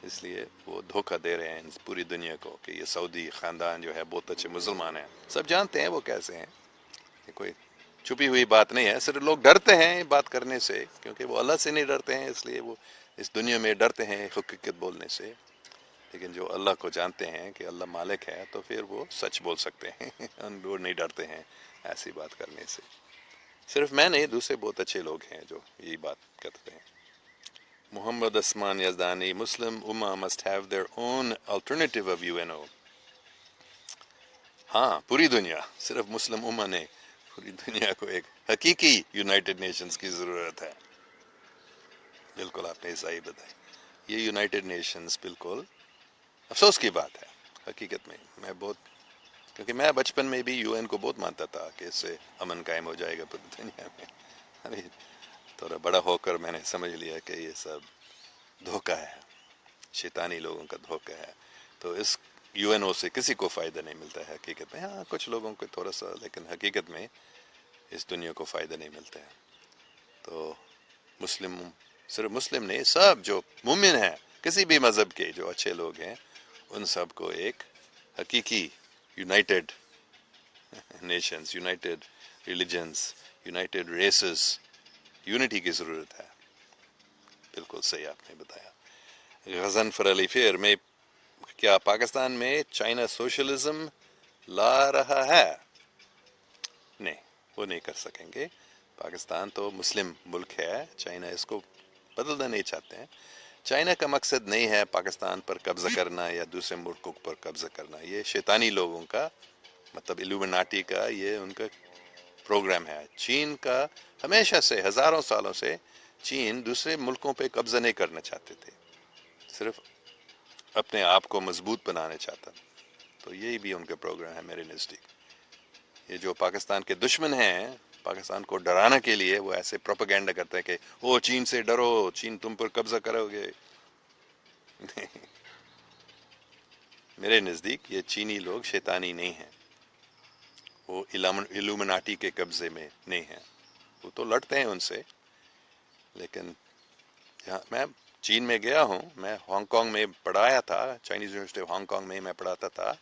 اس لیے وہ دھوکہ دے رہے ہیں پوری دنیا کو کہ یہ سعودی خاندان جو ہے بہت اچھے مسلمان ہیں. سب جانتے ہیں وہ کیسے ہیں، یہ کوئی چھپی ہوئی بات نہیں ہے. صرف لوگ ڈرتے ہیں بات کرنے سے کیونکہ وہ اللہ سے نہیں ڈرتے ہیں، اس لیے وہ اس دنیا میں ڈرتے ہیں حقیقت بولنے سے. لیکن جو اللہ کو جانتے ہیں کہ اللہ مالک ہے تو پھر وہ سچ بول سکتے ہیں. وہ نہیں ڈرتے ہیں ایسی بات کرنے سے. صرف میں نہیں، دوسرے بہت اچھے لوگ ہیں جو یہی بات کرتے ہیں. محمد Usman Yazdani: Muslim Ummah must have their own alternative of UNO. ہاں، پوری دنیا، صرف مسلم امہ نے پوری دنیا کو ایک حقیقی یونائٹڈ نیشنز کی ضرورت ہے. بالکل آپ نے صحیح بتائی. یہ یونائٹڈ نیشنز بالکل افسوس کی بات ہے. حقیقت میں بہت، کیونکہ میں بچپن میں بھی UN کو بہت مانتا تھا کہ اس سے امن قائم ہو جائے گا پوری دنیا میں. ابھی تھوڑا بڑا ہو کر میں نے سمجھ لیا کہ یہ سب دھوکہ ہے، شیطانی لوگوں کا دھوکہ ہے. تو اس UNO سے کسی کو فائدہ نہیں ملتا ہے حقیقت میں. ہاں کچھ لوگوں کو تھوڑا سا، لیکن حقیقت میں اس دنیا کو فائدہ نہیں ملتا ہے. تو مسلم، صرف مسلم نہیں، سب جو مومن ہیں کسی بھی مذہب کے جو اچھے لوگ ہیں ان سب کو ایک حقیقی United nations, United religions, United races, unity کی ضرورت ہے. بالکل صحیح آپ نے بتایا. غضنفر علی فیر میں کیا پاکستان میں چائنا سوشلزم لا رہا ہے؟ نہیں، وہ نہیں کر سکیں گے. پاکستان تو مسلم ملک ہے، چائنا اس کو بدلنا نہیں چاہتے ہیں. چائنا کا مقصد نہیں ہے پاکستان پر قبضہ کرنا یا دوسرے ملکوں پر قبضہ کرنا. یہ شیطانی لوگوں کا، مطلب ایلومیناٹی کا، یہ ان کا پروگرام ہے. چین کا ہمیشہ سے، ہزاروں سالوں سے چین دوسرے ملکوں پہ قبضہ نہیں کرنا چاہتے تھے، صرف اپنے آپ کو مضبوط بنانا چاہتا. تو یہی بھی ان کا پروگرام ہے میرے نزدیک. یہ جو پاکستان کے دشمن ہیں، پاکستان کو ڈرانے کے لیے وہ ایسے پروپیگنڈا کرتے ہیں کہ او چین سے ڈرو، چین تم پر قبضہ کرو گے. میرے نزدیک یہ چینی لوگ شیطانی نہیں ہیں، وہ ایلومیناٹی کے قبضے میں نہیں ہیں. وہ تو لڑتے ہیں ان سے، لیکن میں چین میں گیا ہوں، میں ہانگ کانگ میں پڑھایا تھا، Chinese university of Hong Kong میں پڑھاتا تھا.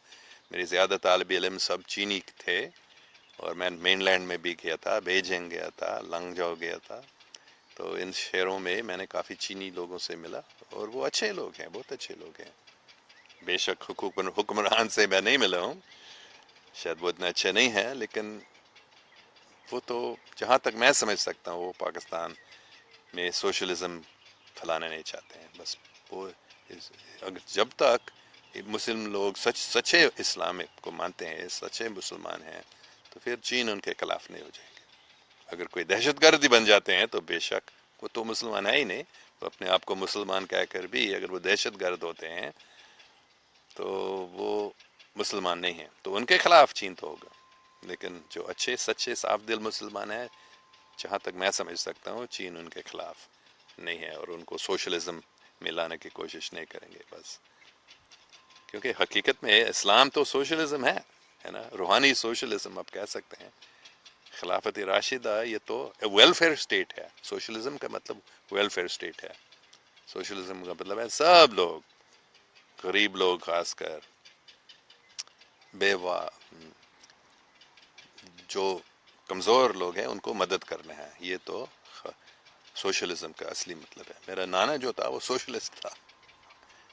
میرے زیادہ طالب علم سب چینی تھے، اور میں مین لینڈ میں بھی گیا تھا، بیجنگ گیا تھا، لنگجاؤ گیا تھا. تو ان شہروں میں میں نے کافی چینی لوگوں سے ملا، اور وہ اچھے لوگ ہیں، بہت اچھے لوگ ہیں. بے شک حکمران سے میں نہیں ملا ہوں، شاید وہ اتنا اچھے نہیں ہے، لیکن وہ تو جہاں تک میں سمجھ سکتا ہوں وہ پاکستان میں سوشلزم پھیلانا نہیں چاہتے ہیں. بس وہ جب تک مسلم لوگ سچے اسلام کو مانتے ہیں، سچے مسلمان ہیں، تو پھر چین ان کے خلاف نہیں ہو جائے گی. اگر کوئی دہشت گردی بن جاتے ہیں تو بے شک وہ تو مسلمان ہے ہی نہیں. وہ اپنے آپ کو مسلمان کہہ کر بھی اگر وہ دہشت گرد ہوتے ہیں تو وہ مسلمان نہیں ہیں، تو ان کے خلاف چین تو ہوگا. لیکن جو اچھے سچے صاف دل مسلمان ہیں، جہاں تک میں سمجھ سکتا ہوں چین ان کے خلاف نہیں ہے، اور ان کو سوشلزم میں لانے کی کوشش نہیں کریں گے. بس کیونکہ حقیقت میں اسلام تو سوشلزم ہے ہے نا. روحانی سوشلزم آپ کہہ سکتے ہیں. خلافت راشدہ یہ تو ویلفیئر اسٹیٹ ہے. سوشلزم کا مطلب ویلفیئر اسٹیٹ ہے. سوشلزم کا مطلب ہے سب لوگ، غریب لوگ خاص کر، بیوہ، جو کمزور لوگ ہیں ان کو مدد کرنا ہے. یہ تو سوشلزم کا اصلی مطلب ہے. میرا نانا جو تھا وہ سوشلسٹ تھا.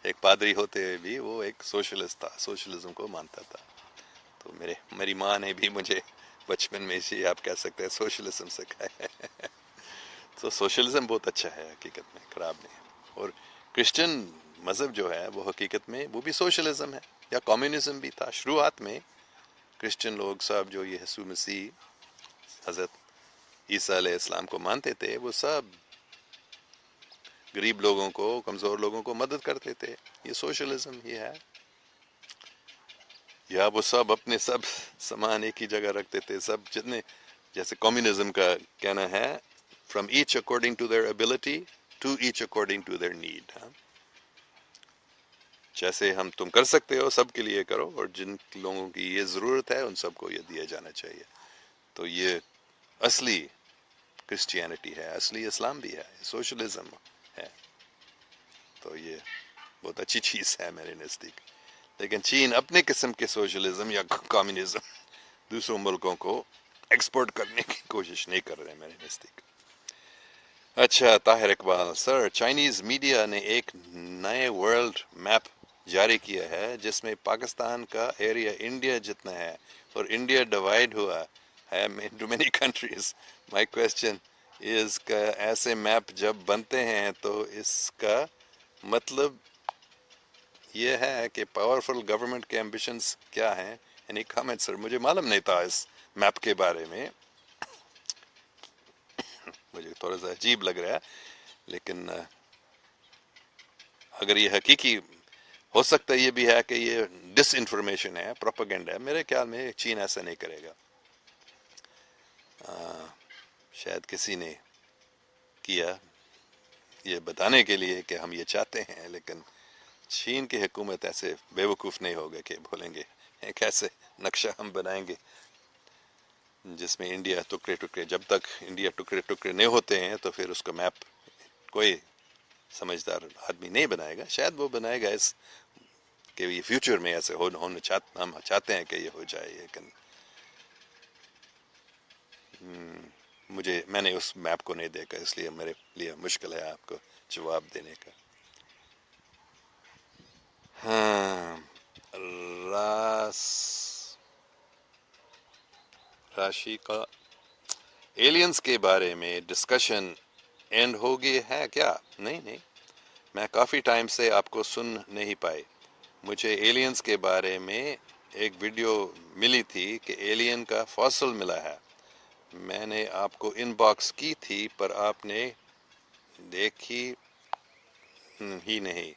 ایک پادری ہوتے ہوئے بھی وہ ایک سوشلسٹ تھا، سوشلزم کو مانتا تھا. تو میری ماں نے بھی مجھے بچپن میں اسی آپ کہہ سکتے ہیں سوشلزم سکھایا ہے. تو سوشلزم بہت اچھا ہے حقیقت میں، خراب نہیں. اور کرسچن مذہب جو ہے وہ حقیقت میں وہ بھی سوشلزم ہے، یا کمیونزم بھی تھا شروعات میں. کرسچن لوگ سب جو یہ یسوع مسیح حضرت عیسیٰ علیہ السلام کو مانتے تھے وہ سب غریب لوگوں کو، کمزور لوگوں کو مدد کرتے تھے. یہ سوشلزم ہی ہے. یا وہ سب اپنے سب سامان ایک ہی جگہ رکھتے تھے، سب جتنے، جیسے کمیونزم کا کہنا ہے from each according to their ability to each according to their need. جیسے ہم تم کر سکتے ہو سب کے لیے کرو، اور جن لوگوں کی یہ ضرورت ہے ان سب کو یہ دیا جانا چاہیے. تو یہ اصلی کرسچینٹی ہے، اصلی اسلام بھی ہے، سوشلزم ہے. تو یہ بہت اچھی چیز ہے میرے نزدیک. لیکن چین اپنے قسم کے سوشلزم یا کمیونزم دوسروں ملکوں کو ایکسپورٹ کرنے کی کوشش نہیں کر رہے میرے نزدیک. اچھا، طاہر اقبال سر، چائنیز میڈیا نے ایک نئے ورلڈ میپ جاری کیا ہے جس میں پاکستان کا ایریا انڈیا جتنا ہے اور انڈیا ڈیوائڈ ہوا ہے into many countries. My question is کہ ایسے میپ جب بنتے ہیں تو اس کا مطلب یہ ہے کہ پاورفل گورنمنٹ کے ایمبیشنز کیا ہیں؟ اینی کامنٹ سر؟ مجھے معلوم نہیں تھا اس میپ کے بارے میں، مجھے تھوڑا سا عجیب لگ رہا ہے. لیکن اگر یہ حقیقی ہو سکتا ہے، یہ بھی ہے کہ یہ ڈس انفارمیشن ہے، پروپیگنڈا ہے. میرے خیال میں چین ایسا نہیں کرے گا. شاید کسی نے کیا یہ بتانے کے لیے کہ ہم یہ چاہتے ہیں، لیکن چین کی حکومت ایسے بے وقوف نہیں ہوگا کہ بولیں گے ایک ایسے نقشہ ہم بنائیں گے جس میں انڈیا ٹکڑے ٹکڑے. جب تک انڈیا ٹکڑے ٹکڑے نہیں ہوتے ہیں تو پھر اس کا میپ کوئی سمجھدار آدمی نہیں بنائے گا. شاید وہ بنائے گا اس کہ یہ فیوچر میں ایسے ہم چاہتے ہیں کہ یہ ہو جائے. لیکن میں نے اس میپ کو نہیں دیکھا، اس لیے میرے لیے مشکل ہے آپ کو جواب دینے کا. ہاں، راشی کا ایلینز کے بارے میں ڈسکشن اینڈ ہو گئی ہے کیا؟ نہیں، میں کافی ٹائم سے آپ کو سن نہیں پائی. مجھے ایلینز کے بارے میں ایک ویڈیو ملی تھی کہ ایلین کا فاسل ملا ہے. میں نے آپ کو ان باکس کی تھی پر آپ نے دیکھی ہی نہیں.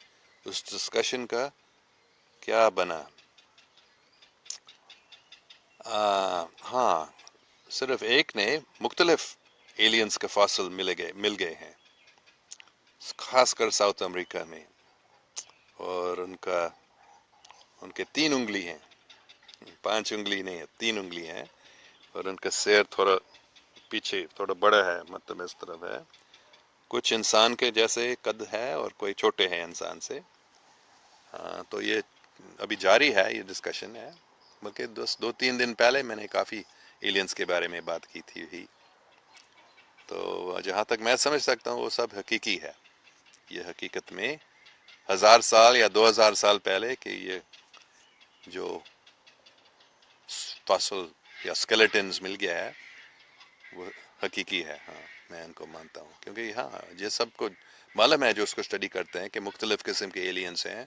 اس ڈسکشن کا کیا بنا؟ ہاں، صرف ایک نے، مختلف ایلینز کے فاسل مل گئے ہیں، خاص کر ساؤتھ امریکہ میں. اور ان کے 3 انگلی ہیں، 5 انگلی نہیں ہے، 3 انگلی ہیں. اور ان کا سیر تھوڑا پیچھے تھوڑا بڑا ہے، مطلب اس طرف ہے. کچھ انسان کے جیسے قد ہے اور کوئی چھوٹے ہیں انسان سے. تو یہ ابھی جاری ہے، یہ ڈسکشن ہے. بلکہ 2-3 دن پہلے میں نے کافی ایلینز کے بارے میں بات کی تھی. تو جہاں تک میں سمجھ سکتا ہوں وہ سب حقیقی ہے. یہ حقیقت میں 1000 سال یا 2000 سال پہلے کہ یہ جو فاسل یا اسکیلیٹنز مل گیا ہے وہ حقیقی ہے. ہاں، میں ان کو مانتا ہوں، کیونکہ ہاں یہ سب کو معلوم ہے جو اس کو اسٹڈی کرتے ہیں کہ مختلف قسم کے ایلینز ہیں.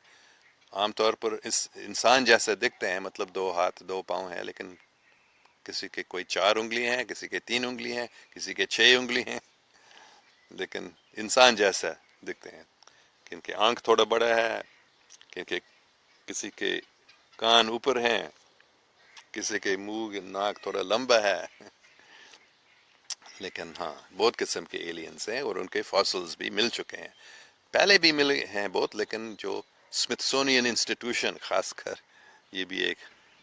عام طور پر انسان جیسے دکھتے ہیں، مطلب 2 ہاتھ 2 پاؤں ہیں، لیکن کسی کے کوئی 4 انگلی ہیں، کسی کے 3 انگلی ہیں، کسی کے 6 انگلی ہیں، لیکن انسان جیسا دکھتے ہیں. کن کے آنکھ تھوڑا بڑا ہے، کسی کے کان اوپر ہیں، کسی کے منہ ناک تھوڑا لمبا ہے. لیکن ہاں بہت قسم کے ایلینز ہیں اور ان کے فاسلز بھی مل چکے ہیں. پہلے بھی ملے ہیں بہت، لیکن جو اسمتھسونین انسٹیٹیوشن خاص کر، یہ بھی ایک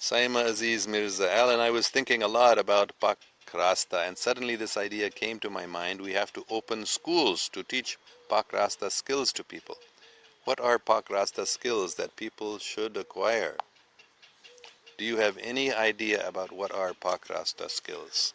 Saima Aziz Mirza, Alan, I was thinking a lot about Pak Rasta, and suddenly this idea came to my mind. We have to open schools to teach Pak Rasta skills to people. What are Pak Rasta skills that people should acquire? Do you have any idea about what are Pak Rasta skills?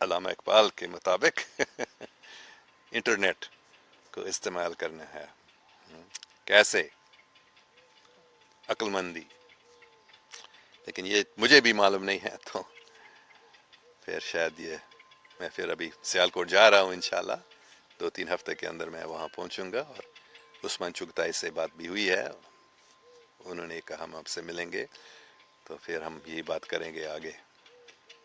علامہ اقبال کے مطابق internet کو استعمال کرنا ہے. کیسے؟ عقل مندی. لیکن یہ مجھے بھی معلوم نہیں ہے، تو پھر شاید یہ میں پھر ابھی سیالکوٹ جا رہا ہوں انشاءاللہ 2-3 ہفتے کے اندر میں وہاں پہنچوں گا. اور عثمان چغتائی سے بات بھی ہوئی ہے، انہوں نے کہا ہم آپ سے ملیں گے تو پھر ہم یہی بات کریں گے آگے.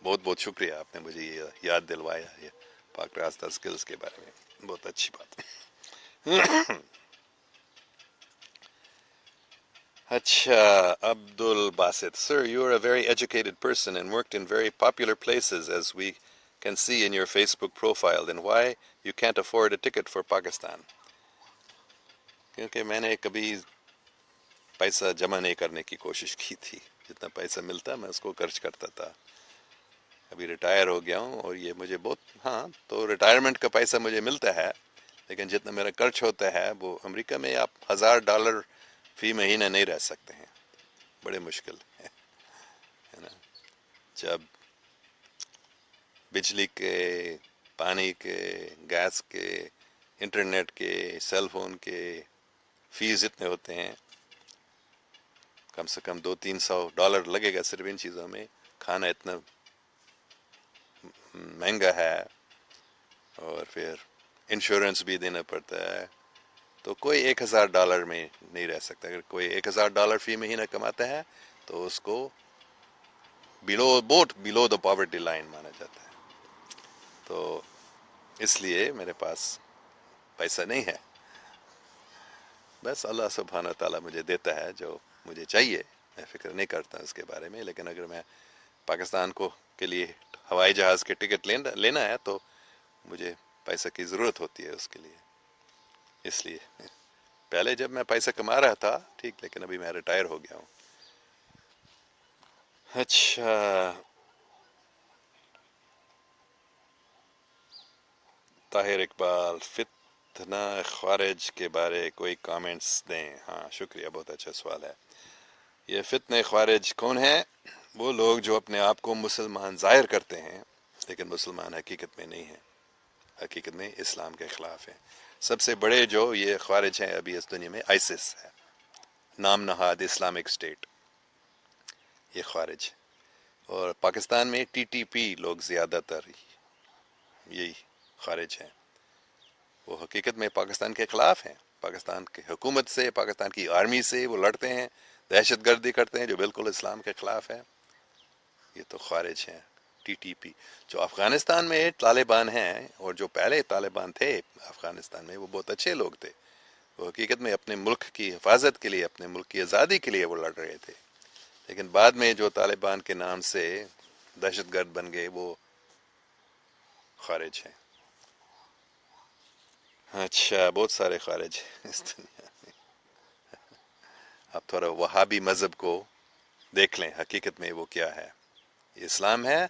بہت بہت شکریہ، آپ نے مجھے یہ یاد دلوایا یہ پاک راستہ سکلز کے بارے میں، بہت اچھی بات. Acha Abdul Basit. Sir, you are a very educated person and worked in very popular places, as we can see in your Facebook profile. Then why you can't afford a ticket for Pakistan? کیونکہ میں نے کبھی پیسہ جمع نہیں کرنے کی کوشش کی تھی. جتنا پیسہ ملتا میں اس کو خرچ کرتا تھا. ابھی ریٹائر ہو گیا ہوں اور یہ مجھے بہت، ہاں تو ریٹائرمنٹ کا پیسہ مجھے ملتا ہے، لیکن جتنا میرا خرچ ہوتا ہے وہ امریکہ میں آپ $1000 فی مہینہ نہیں رہ سکتے ہیں، بڑے مشکل ہے نا. جب بجلی کے، پانی کے، گیس کے، انٹرنیٹ کے، سیل فون کے فیس اتنے ہوتے ہیں، کم سے کم $200-300 لگے گا صرف ان چیزوں میں. کھانا اتنا مہنگا ہے، اور پھر انشورنس بھی دینا پڑتا ہے، تو کوئی $1000 میں نہیں رہ سکتا. اگر کوئی $1000 فی مہینہ کماتا ہے تو اس کو بلو دا پاورٹی لائن مانا جاتا ہے. تو اس لیے میرے پاس پیسہ نہیں ہے. بس اللہ سبحانہ تعالیٰ مجھے دیتا ہے جو مجھے چاہیے، میں فکر نہیں کرتا اس کے بارے میں. لیکن اگر میں پاکستان کے لیے ہوائی جہاز کے ٹکٹ لینا ہے تو مجھے پیسہ کی ضرورت ہوتی ہے اس کے لیے. اس لیے پہلے جب میں پیسہ کما رہا تھا ٹھیک، لیکن ابھی میں ریٹائر ہو گیا ہوں. اچھا، طاہر اقبال، فتنہ خوارج کے بارے کوئی کامنٹس دیں. ہاں شکریہ، بہت اچھا سوال ہے. یہ فتنہ خوارج کون ہیں؟ وہ لوگ جو اپنے آپ کو مسلمان ظاہر کرتے ہیں لیکن مسلمان حقیقت میں نہیں ہیں، حقیقت میں اسلام کے خلاف ہیں. سب سے بڑے جو یہ خوارج ہیں ابھی اس دنیا میں آئسس ہے، نام نہاد اسلامک اسٹیٹ، یہ خوارج. اور پاکستان میں TTP لوگ زیادہ تر یہی خارج ہیں. وہ حقیقت میں پاکستان کے خلاف ہیں، پاکستان کی حکومت سے، پاکستان کی آرمی سے وہ لڑتے ہیں، دہشت گردی کرتے ہیں جو بالکل اسلام کے خلاف ہے. یہ تو خارج ہیں. TTP جو افغانستان میں طالبان ہیں، اور جو پہلے طالبان تھے افغانستان میں، وہ بہت اچھے لوگ تھے. وہ حقیقت میں اپنے ملک کی حفاظت کے لیے، اپنے ملک کی آزادی کے لیے وہ لڑ رہے تھے. لیکن بعد میں جو طالبان کے نام سے دہشت گرد بن گئے، وہ خارج ہیں. اچھا، بہت سارے خارج اس دنیا. آپ تھوڑا وہابی مذہب کو دیکھ لیں، حقیقت میں وہ کیا ہے. یہ اسلام ہے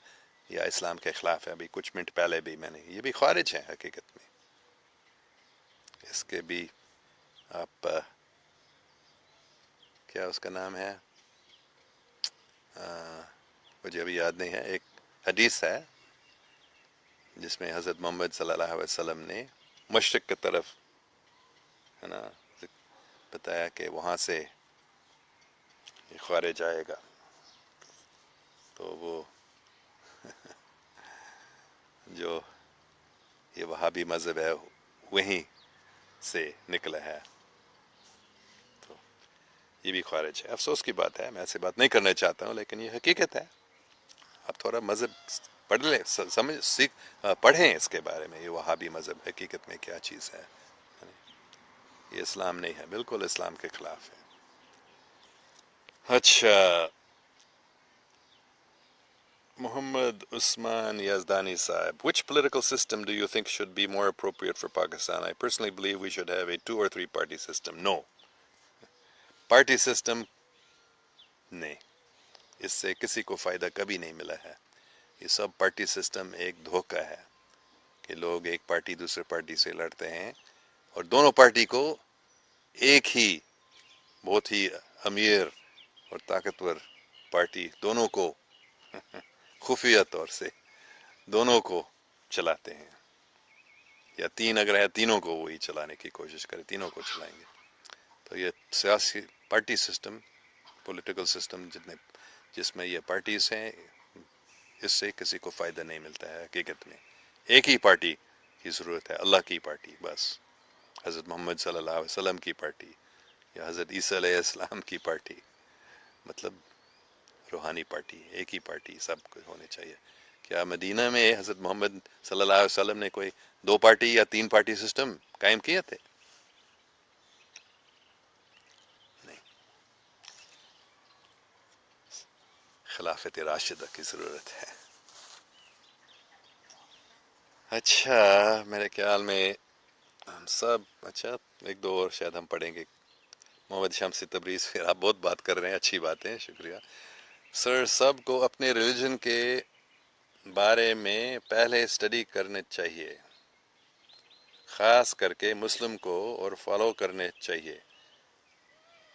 یا اسلام کے خلاف ہے؟ ابھی کچھ منٹ پہلے بھی میں نے، یہ بھی خارج ہے حقیقت میں. اس کے بھی آپ کیا اس کا نام ہے، مجھے ابھی یاد نہیں ہے. ایک حدیث ہے جس میں حضرت محمد صلی اللہ علیہ وسلم نے مشرق کی طرف ہے نا بتایا کہ وہاں سے یہ خارج آئے گا. تو وہ جو یہ وہابی مذہب ہے وہیں سے نکلا ہے، تو یہ بھی خارج ہے. افسوس کی بات ہے، میں ایسے بات نہیں کرنا چاہتا ہوں، لیکن یہ حقیقت ہے. آپ تھوڑا مذہب پڑھ لیں، پڑھیں اس کے بارے میں، یہ وہابی مذہب حقیقت میں کیا چیز ہے. یہ اسلام نہیں ہے، بالکل اسلام کے خلاف ہے. اچھا، محمد Usman Yazdani Saib, which political system do you think should be more appropriate for Pakistan? I personally believe we should have a 2 or 3 party system. No. Party system نہیں، اس سے کسی کو فائدہ کبھی نہیں ملا ہے. یہ سب پارٹی سسٹم ایک دھوکہ ہے کہ لوگ ایک پارٹی دوسرے پارٹی سے لڑتے ہیں، اور دونوں پارٹی کو ایک ہی بہت ہی امیر اور طاقتور پارٹی، دونوں کو خفیہ طور سے دونوں کو چلاتے ہیں، یا تین اگر ہے تینوں کو وہی چلانے کی کوشش کرے، تینوں کو چلائیں گے. تو یہ سیاسی پارٹی سسٹم، پولیٹیکل سسٹم جس میں یہ پارٹیز ہیں، اس سے کسی کو فائدہ نہیں ملتا ہے حقیقت میں. ایک ہی پارٹی کی ضرورت ہے، اللہ کی پارٹی بس، حضرت محمد صلی اللہ علیہ وسلم کی پارٹی یا حضرت عیسیٰ علیہ السلام کی پارٹی، مطلب روحانی پارٹی، ایک ہی پارٹی سب کو ہونی چاہیے. کیا مدینہ میں حضرت محمد صلی اللہ علیہ وسلم نے کوئی دو پارٹی یا تین پارٹی سسٹم قائم کیے تھے؟ نہیں. خلافت راشدہ کی ضرورت ہے. اچھا، میرے خیال میں ہم سب، اچھا ایک دو اور شاید ہم پڑھیں گے. محمد شمسی تبریز، پھر آپ بہت بات کر رہے ہیں، اچھی بات ہے، شکریہ. سر، سب کو اپنے ریلیجن کے بارے میں پہلے اسٹڈی کرنے چاہیے، خاص کر کے مسلم کو، اور فالو کرنے چاہیے.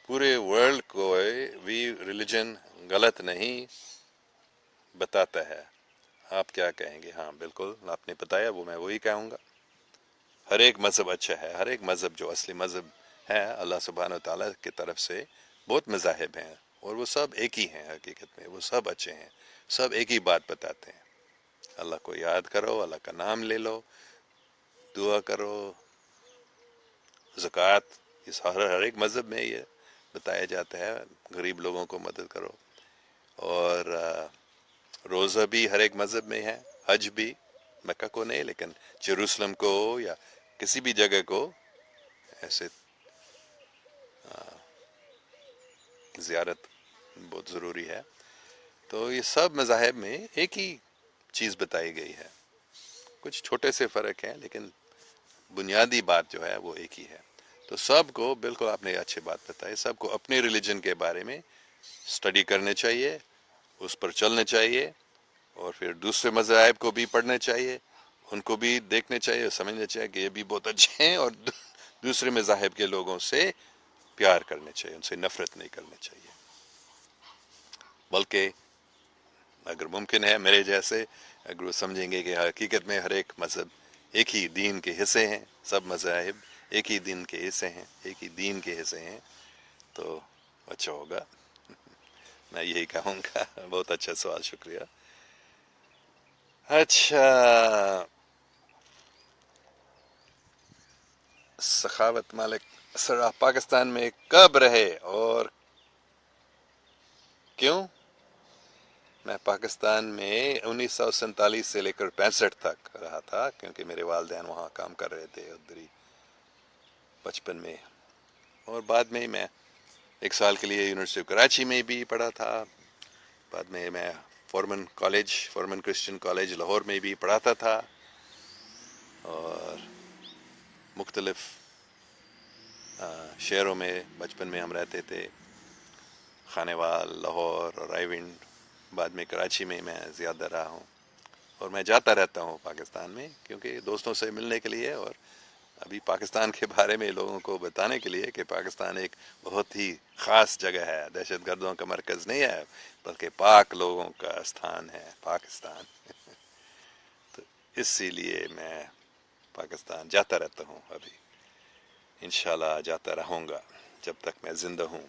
پورے ورلڈ کو بھی ریلیجن غلط نہیں بتاتا ہے. آپ کیا کہیں گے؟ ہاں بالکل، آپ نے بتایا، وہ میں وہی کہوں گا. ہر ایک مذہب اچھا ہے، ہر ایک مذہب جو اصلی مذہب ہے اللہ سبحانہ و تعالیٰ کی طرف سے، بہت مذاہب ہیں اور وہ سب ایک ہی ہیں حقیقت میں، وہ سب اچھے ہیں، سب ایک ہی بات بتاتے ہیں. اللہ کو یاد کرو، اللہ کا نام لے لو، دعا کرو، زکوٰۃ، اس ہر ایک مذہب میں یہ بتایا جاتا ہے، غریب لوگوں کو مدد کرو. اور روزہ بھی ہر ایک مذہب میں ہے، حج بھی، مکہ کو نہیں لیکن جیروسلم کو یا کسی بھی جگہ کو ایسے زیارت بہت ضروری ہے. تو یہ سب مذاہب میں ایک ہی چیز بتائی گئی ہے، کچھ چھوٹے سے فرق ہیں لیکن بنیادی بات جو ہے وہ ایک ہی ہے. تو سب کو، بالکل آپ نے اچھی بات بتائی، سب کو اپنے ریلیجن کے بارے میں اسٹڈی کرنے چاہیے، اس پر چلنے چاہیے، اور پھر دوسرے مذاہب کو بھی پڑھنے چاہیے، ان کو بھی دیکھنے چاہیے، سمجھنا چاہیے کہ یہ بھی بہت اچھے ہیں، اور دوسرے مذاہب کے لوگوں سے پیار کرنے چاہیے، ان سے نفرت نہیں کرنی چاہیے. بلکہ اگر ممکن ہے میرے جیسے، اگر وہ سمجھیں گے کہ حقیقت میں ہر ایک مذہب ایک ہی دین کے حصے ہیں، سب مذاہب ایک ہی دین کے حصے ہیں، ایک ہی دین کے حصے ہیں، تو اچھا ہوگا. میں یہی کہوں گا. بہت اچھا سوال، شکریہ. اچھا، سخاوت مالک، سر آپ پاکستان میں کب رہے اور کیوں؟ میں پاکستان میں 1947 سے لے کر 65 تک رہا تھا، کیونکہ میرے والدین وہاں کام کر رہے تھے ادھری بچپن میں. اور بعد میں میں ایک سال کے لیے یونیورسٹی آف کراچی میں بھی پڑھا تھا. بعد میں فورمن کرسچن کالج لاہور میں بھی پڑھاتا تھا. اور مختلف شہروں میں بچپن میں ہم رہتے تھے، خانیوال، لاہور اور رائے ونڈ. بعد میں کراچی میں زیادہ رہا ہوں، اور میں جاتا رہتا ہوں پاکستان میں، کیونکہ دوستوں سے ملنے کے لیے، اور ابھی پاکستان کے بارے میں لوگوں کو بتانے کے لیے کہ پاکستان ایک بہت ہی خاص جگہ ہے، دہشت گردوں کا مرکز نہیں ہے، بلکہ پاک لوگوں کا استھان ہے پاکستان. تو اسی لیے میں پاکستان جاتا رہتا ہوں، ابھی انشاءاللہ جاتا رہوں گا جب تک میں زندہ ہوں.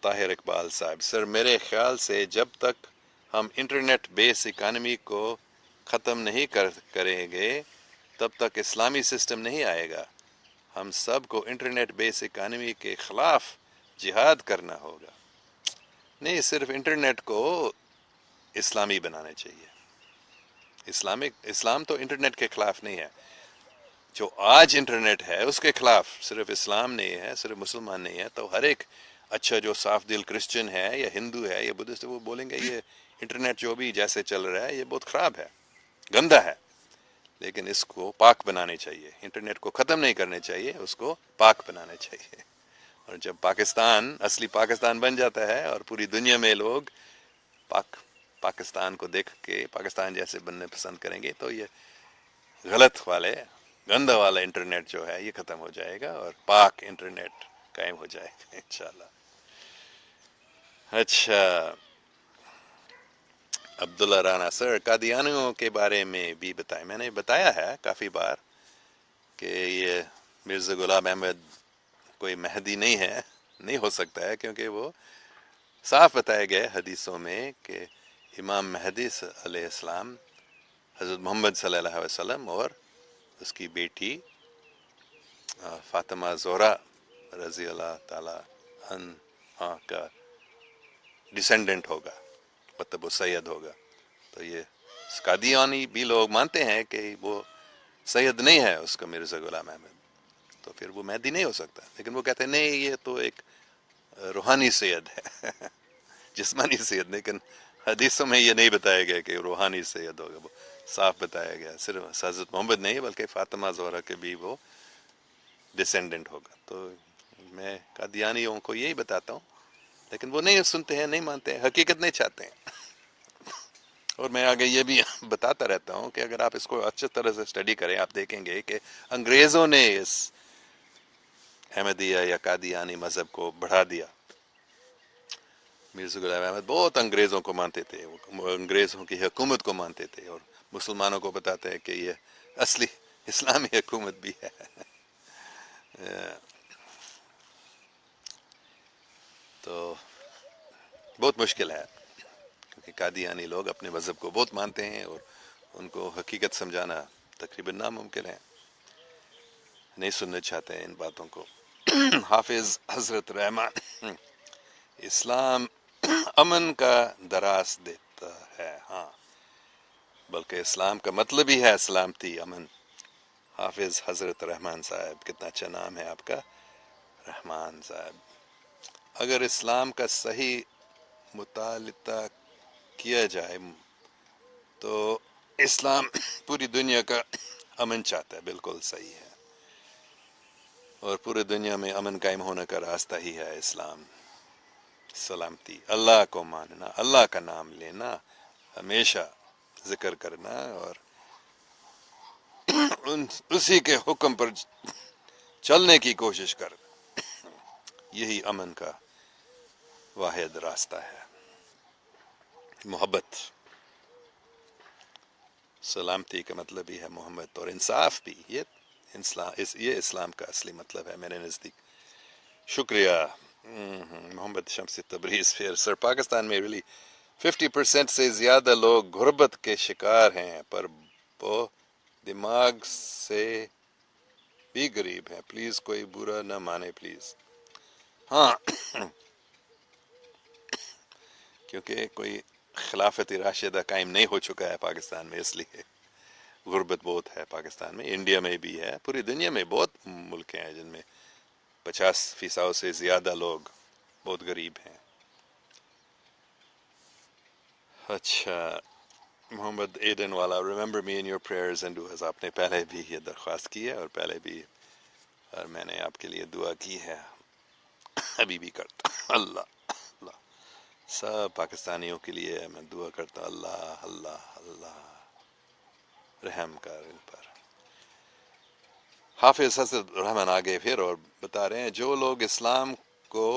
طاہر اقبال صاحب، سر میرے خیال سے جب تک ہم انٹرنیٹ بیس اکانومی کو ختم نہیں کریں گے تب تک اسلامی سسٹم نہیں آئے گا. ہم سب کو انٹرنیٹ بیس اکانومی کے خلاف جہاد کرنا ہوگا. نہیں، صرف انٹرنیٹ کو اسلامی بنانا چاہیے. اسلام تو انٹرنیٹ کے خلاف نہیں ہے. جو آج انٹرنیٹ ہے اس کے خلاف صرف اسلام نہیں ہے، صرف مسلمان نہیں ہے. تو ہر ایک اچھا جو صاف دل کرسچن ہے یا ہندو ہے یا بدھسٹ ہے، وہ بولیں گے یہ انٹرنیٹ جو بھی جیسے چل رہا ہے یہ بہت خراب ہے، گندا ہے. لیکن اس کو پاک بنانے چاہیے، انٹرنیٹ کو ختم نہیں کرنے چاہیے، اس کو پاک بنانا چاہیے. اور جب پاکستان اصلی پاکستان بن جاتا ہے اور پوری دنیا میں لوگ پاکستان کو دیکھ کے پاکستان جیسے بننے پسند کریں گے، تو یہ غلط والے، گندا والا انٹرنیٹ جو ہے یہ ختم ہو جائے گا اور پاک انٹرنیٹ قائم ہو جائے گا انشاءاللہ. اچھا، عبداللہ رانا سر، قادیانیوں کے بارے میں بھی بتائیں. میں نے بتایا ہے کافی بار کہ یہ مرزا غلام احمد کوئی مہدی نہیں ہے، نہیں ہو سکتا ہے، کیونکہ وہ صاف بتایا گیا حدیثوں میں کہ امام مہدی علیہ السلام حضرت محمد صلی اللہ علیہ وسلم اور اس کی بیٹی فاطمہ زہرا رضی اللہ تعالی عنہا کا ڈسینڈنٹ ہوگا، مطلب وہ سید ہوگا. تو یہ قادیانی بھی لوگ مانتے ہیں کہ وہ سید نہیں ہے اس کا مرزا غلام احمد، تو پھر وہ مہدی نہیں ہو سکتا. لیکن وہ کہتے ہیں نہیں، یہ تو ایک روحانی سید ہے جسمانی سید. لیکن حدیثوں میں یہ نہیں بتایا گیا کہ روحانی سید ہوگا، وہ صاف بتایا گیا صرف حضرت محمد نہیں بلکہ فاطمہ زہرا کے بھی وہ ڈسینڈنٹ ہوگا. تو میں قادیانیوں کو یہی بتاتا ہوں، لیکن وہ نہیں سنتے ہیں، نہیں مانتے ہیں، حقیقت نہیں چاہتے ہیں. اور میں آگے یہ بھی بتاتا رہتا ہوں کہ اگر آپ اس کو اچھی طرح سے اسٹڈی کریں، آپ دیکھیں گے کہ انگریزوں نے اس احمدیہ یا قادیانی مذہب کو بڑھا دیا. مرزا غلام احمد بہت انگریزوں کو مانتے تھے، وہ انگریزوں کی حکومت کو مانتے تھے، اور مسلمانوں کو بتاتے ہیں کہ یہ اصلی اسلامی حکومت بھی ہے. تو بہت مشکل ہے، کیونکہ قادیانی لوگ اپنے مذہب کو بہت مانتے ہیں اور ان کو حقیقت سمجھانا تقریباً ناممکن ہے، نہیں سننا چاہتے ہیں ان باتوں کو. حافظ حضرت رحمان، اسلام امن کا دراس دیتا ہے. ہاں، بلکہ اسلام کا مطلب ہی ہے سلامتی، امن. حافظ حضرت رحمان صاحب، کتنا اچھا نام ہے آپ کا، رحمان صاحب. اگر اسلام کا صحیح مطالعہ کیا جائے تو اسلام پوری دنیا کا امن چاہتا ہے. بالکل صحیح ہے، اور پورے دنیا میں امن قائم ہونے کا راستہ ہی ہے اسلام. سلامتی، اللہ کو ماننا، اللہ کا نام لینا، ہمیشہ ذکر کرنا، اور اسی کے حکم پر چلنے کی کوشش کر، یہی امن کا واحد راستہ ہے. محبت، سلامتی کا مطلب ہی ہے محبت، اور انصاف بھی. یہ اسلام کا اصلی مطلب ہے میرے نزدیک. شکریہ محمد شمس تبریز. پھر سر، پاکستان میں ریلی 50% سے زیادہ لوگ غربت کے شکار ہیں، پر وہ دماغ سے بھی غریب ہیں. پلیز کوئی برا نہ مانے پلیز. ہاں، کیونکہ کوئی خلافت راشدہ قائم نہیں ہو چکا ہے پاکستان میں، اس لیے غربت بہت ہے پاکستان میں. انڈیا میں بھی ہے، پوری دنیا میں بہت ملک ہیں جن میں 50% سے زیادہ لوگ بہت غریب ہیں. اچھا، محمد ایڈن والا، remember me in your prayers and ڈوز. آپ نے پہلے بھی یہ درخواست کی ہے، اور پہلے بھی اور میں نے آپ کے لیے دعا کی ہے، ابھی بھی کرتا. اللہ اللہ سب پاکستانیوں کے لیے میں دعا کرتا ہوں، اللہ اللہ اللہ رحم کر ان پر. حافظ حضرت رحمان آگے پھر اور بتا رہے ہیں، جو لوگ اسلام کو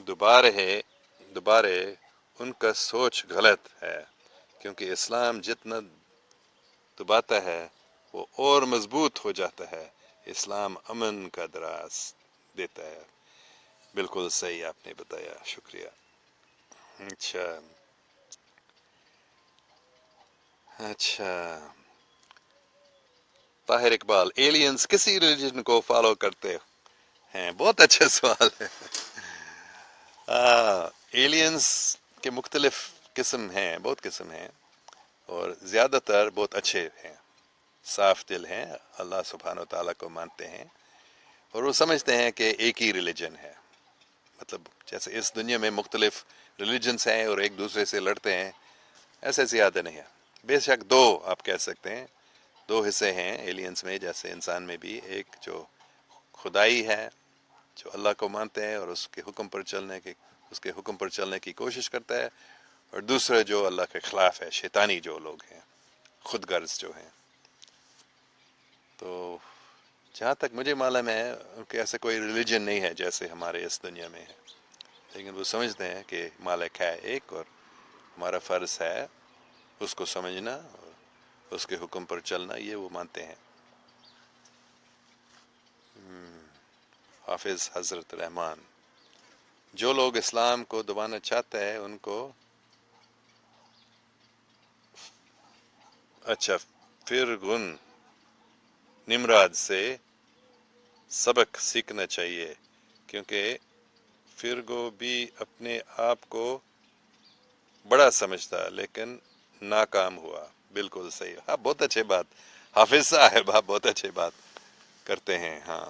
دوبارے ان کا سوچ غلط ہے، کیونکہ اسلام جتنا دباتا ہے وہ اور مضبوط ہو جاتا ہے. اسلام امن کا دراز دیتا ہے. بالکل صحیح آپ نے بتایا، شکریہ. اچھا اچھا، طاہر اقبال، ایلینز کسی ریلیجن کو فالو کرتے ہیں؟ بہت اچھا سوال ہے. ایلینز کے مختلف قسم ہیں، بہت قسم ہیں، اور زیادہ تر بہت اچھے ہیں، صاف دل ہیں، اللہ سبحانہ و تعالیٰ کو مانتے ہیں، اور وہ سمجھتے ہیں کہ ایک ہی ریلیجن ہے. مطلب جیسے اس دنیا میں مختلف ریلیجنس ہیں اور ایک دوسرے سے لڑتے ہیں، ایسے زیادہ نہیں ہے. بے شک دو آپ کہہ سکتے ہیں، دو حصے ہیں ایلینز میں، جیسے انسان میں بھی. ایک جو خدائی ہے، جو اللہ کو مانتے ہیں اور اس کے حکم پر چلنے کی کوشش کرتا ہے، اور دوسرا جو اللہ کے خلاف ہے، شیطانی جو لوگ ہیں، خود غرض جو ہیں. تو جہاں تک مجھے معلوم ہے ان کے ایسا کوئی ریلیجن نہیں ہے جیسے ہمارے اس دنیا میں ہے، لیکن وہ سمجھتے ہیں کہ مالک ہے ایک، اور ہمارا فرض ہے اس کو سمجھنا اور اس کے حکم پر چلنا، یہ وہ مانتے ہیں۔ حافظ حضرت رحمان، جو لوگ اسلام کو دبانا چاہتے ہیں ان کو اچھا فرعون نمراد سے سبق سیکھنا چاہیے، کیونکہ فرعون بھی اپنے آپ کو بڑا سمجھتا لیکن ناکام ہوا۔ بالکل صحیح، ہاں بہت اچھے بات، حافظ صاحب آپ بہت اچھے بات کرتے ہیں، ہاں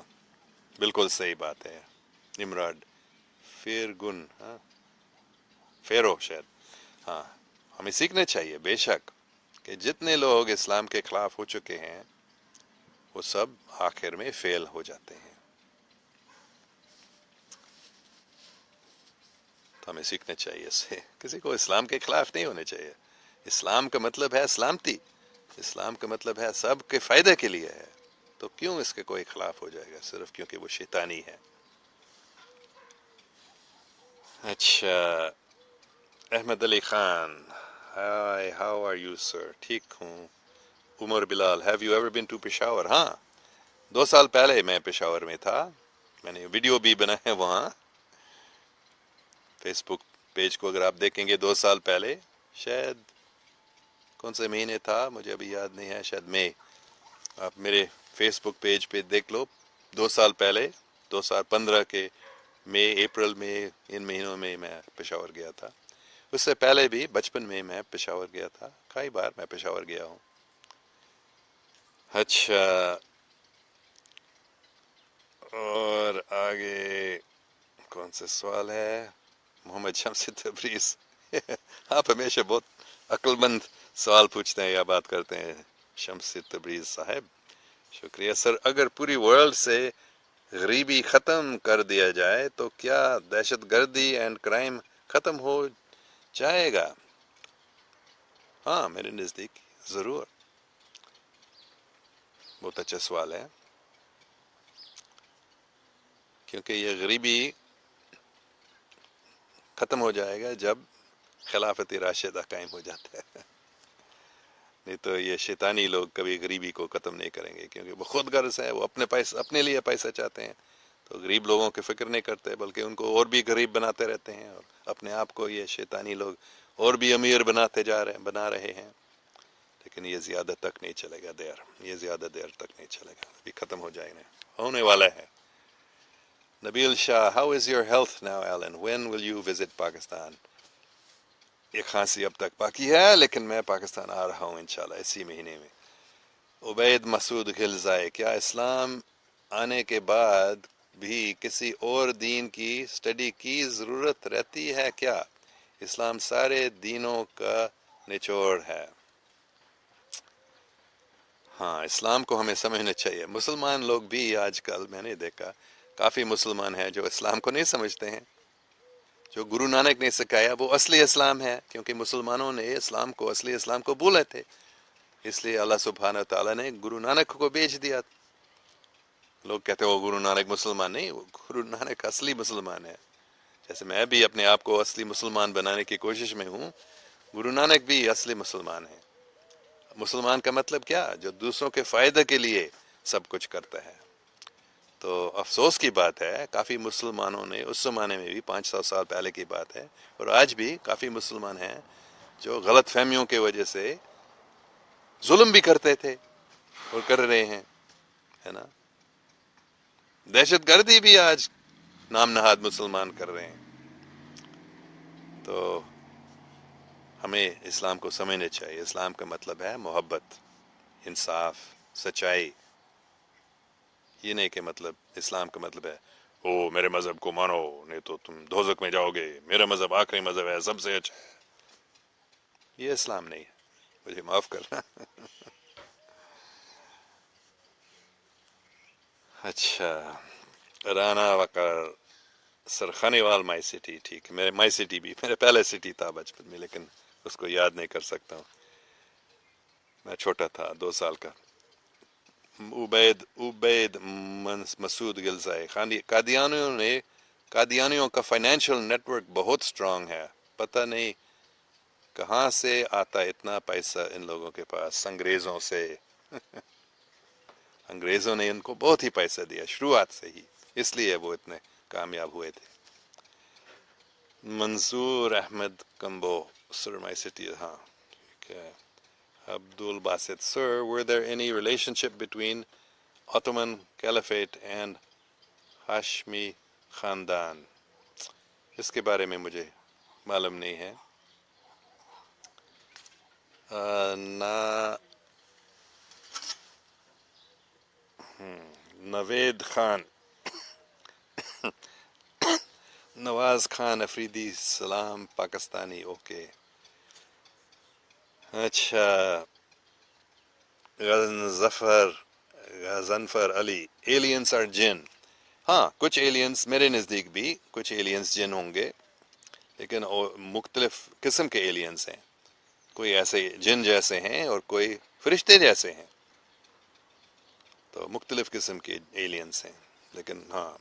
بالکل صحیح بات ہے۔ نمراد، فرعون، ہاں فیرو شاید، ہاں ہمیں سیکھنا چاہیے بے شک کہ جتنے لوگ اسلام کے خلاف ہو چکے ہیں وہ سب آخر میں فیل ہو جاتے ہیں، تو ہمیں سیکھنا چاہیے اس سے، کسی کو اسلام کے خلاف نہیں ہونے چاہیے۔ اسلام کا مطلب ہے سلامتی، اسلام کا مطلب ہے سب کے فائدے کے لیے ہے، تو کیوں اس کے کوئی خلاف ہو جائے گا صرف کیونکہ وہ شیطانی ہے۔ اچھا Ahmed Ali Khan, hi how are you sir, ٹھیک ہوں۔ Umar Bilal, have you ever been to Peshawar? ہاں 2 سال پہلے میں پشاور میں تھا، میں نے ویڈیو بھی بنایا ہے وہاں، فیس بک پیج کو اگر آپ دیکھیں گے 2 سال پہلے، شاید کون سے مہینے تھا مجھے ابھی یاد نہیں ہے، شاید مئی، آپ میرے فیس بک پیج پہ دیکھ لو، 2 سال پہلے 2015 کے مئی اپریل میں، ان مہینوں میں میں پشاور گیا تھا۔ اس سے پہلے بھی بچپن میں پشاور گیا تھا، کئی بار میں پشاور گیا ہوں۔ اچھا اور آگے کون سے سوال ہے؟ محمد شمس تبریز آپ ہمیشہ بہت عقل مند سوال پوچھتے ہیں یا بات کرتے ہیں شمس تبریز صاحب، شکریہ سر۔ اگر پوری ورلڈ سے غریبی ختم کر دیا جائے تو کیا دہشت گردی اینڈ کرائم ختم ہو جائے گا؟ ہاں میرے نزدیک ضرور، بہت اچھا سوال ہے، کیونکہ یہ غریبی ختم ہو جائے گا جب خلافت راشدہ قائم ہو جاتا ہے، نہیں تو یہ شیطانی لوگ کبھی غریبی کو ختم نہیں کریں گے، کیونکہ وہ خود غرض ہے، وہ اپنے لیے پیسہ چاہتے ہیں، تو غریب لوگوں کی فکر نہیں کرتے بلکہ ان کو اور بھی غریب بناتے رہتے ہیں، اور اپنے آپ کو یہ شیطانی لوگ اور بھی امیر بنا رہے ہیں، لیکن یہ زیادہ تک نہیں چلے گا، یہ زیادہ دیر تک نہیں چلے گا، ابھی ختم ہو جائے گا، ہونے والا ہے۔ Nabeel Shah, how is your health now Allen, when will you visit Pakistan? ایک کھانسی اب تک باقی ہے لیکن میں پاکستان آ رہا ہوں انشاءاللہ اسی مہینے میں۔ عبید مسعود غلزائے، کیا اسلام آنے کے بعد بھی کسی اور دین کی اسٹڈی کی ضرورت رہتی ہے کیا؟ اسلام سارے دینوں کا نچوڑ ہے۔ ہاں اسلام کو ہمیں سمجھنا چاہیے، مسلمان لوگ بھی آج کل میں نے دیکھا کافی مسلمان ہیں جو اسلام کو نہیں سمجھتے ہیں، جو گرو نانک نے سکھایا وہ اصلی اسلام ہے، کیونکہ مسلمانوں نے اسلام کو اصلی اسلام کو بھولے تھے، اس لیے اللہ سبحانہ و تعالیٰ نے گرو نانک کو بھیج دیا۔ لوگ کہتے ہیں وہ گرو نانک مسلمان نہیں، وہ گرو نانک اصلی مسلمان ہے، جیسے میں بھی اپنے آپ کو اصلی مسلمان بنانے کی کوشش میں ہوں، گرو نانک بھی اصلی مسلمان ہے۔ مسلمان کا مطلب کیا؟ جو دوسروں کے فائدہ کے لیے سب کچھ کرتا ہے۔ تو افسوس کی بات ہے کافی مسلمانوں نے اس زمانے میں بھی 500 سال پہلے کی بات ہے، اور آج بھی کافی مسلمان ہیں جو غلط فہمیوں کی وجہ سے ظلم بھی کرتے تھے اور کر رہے ہیں، ہے نا؟ دہشت گردی بھی آج نام نہاد مسلمان کر رہے ہیں، تو ہمیں اسلام کو سمجھنا چاہیے۔ اسلام کا مطلب ہے محبت، انصاف، سچائی، یہ نہیں کہ مطلب اسلام کا مطلب ہے او میرے مذہب کو مانو نہیں تو تم دوزخ میں جاؤ گے، میرا مذہب آخری مذہب ہے، سب سے اچھا ہے، یہ اسلام نہیں ہے، مجھے معاف کرنا۔ اچھا رانا وقار، سر خانیوال مائی سٹی، ٹھیک ہے، میرے مائی سٹی بھی میرے پہلے سٹی تھا بچپن میں، لیکن اس کو یاد نہیں کر سکتا ہوں، میں چھوٹا تھا 2 سال کا۔ عبید مسعود گلزائے، قادیانیوں کا فائنینشیل نیٹ ورک بہت سٹرانگ ہے، پتہ نہیں کہاں سے آتا اتنا پیسہ ان لوگوں کے پاس؟ انگریزوں سے. انگریزوں نے ان کو بہت ہی پیسہ دیا شروعات سے ہی، اس لیے وہ اتنے کامیاب ہوئے تھے. منظور احمد کمبو، سر مائی سٹی. ہاں ٹھیک ہے. عبدل باسط، سر were there any relationship between Ottoman Caliphate and Hashmi خاندان؟ اس کے بارے میں مجھے معلوم نہیں ہے. نہ نوید خان، نواز خان افریدی، سلام پاکستانی. اوکے. اچھا. غزنفر علی، ایلینس اور جن. ہاں کچھ ایلینس میرے نزدیک بھی کچھ ایلینس جن ہوں گے، لیکن مختلف قسم کے ایلینس ہیں. کوئی ایسے جن جیسے ہیں اور کوئی فرشتے جیسے ہیں، تو مختلف قسم کے ایلینس ہیں. لیکن ہاں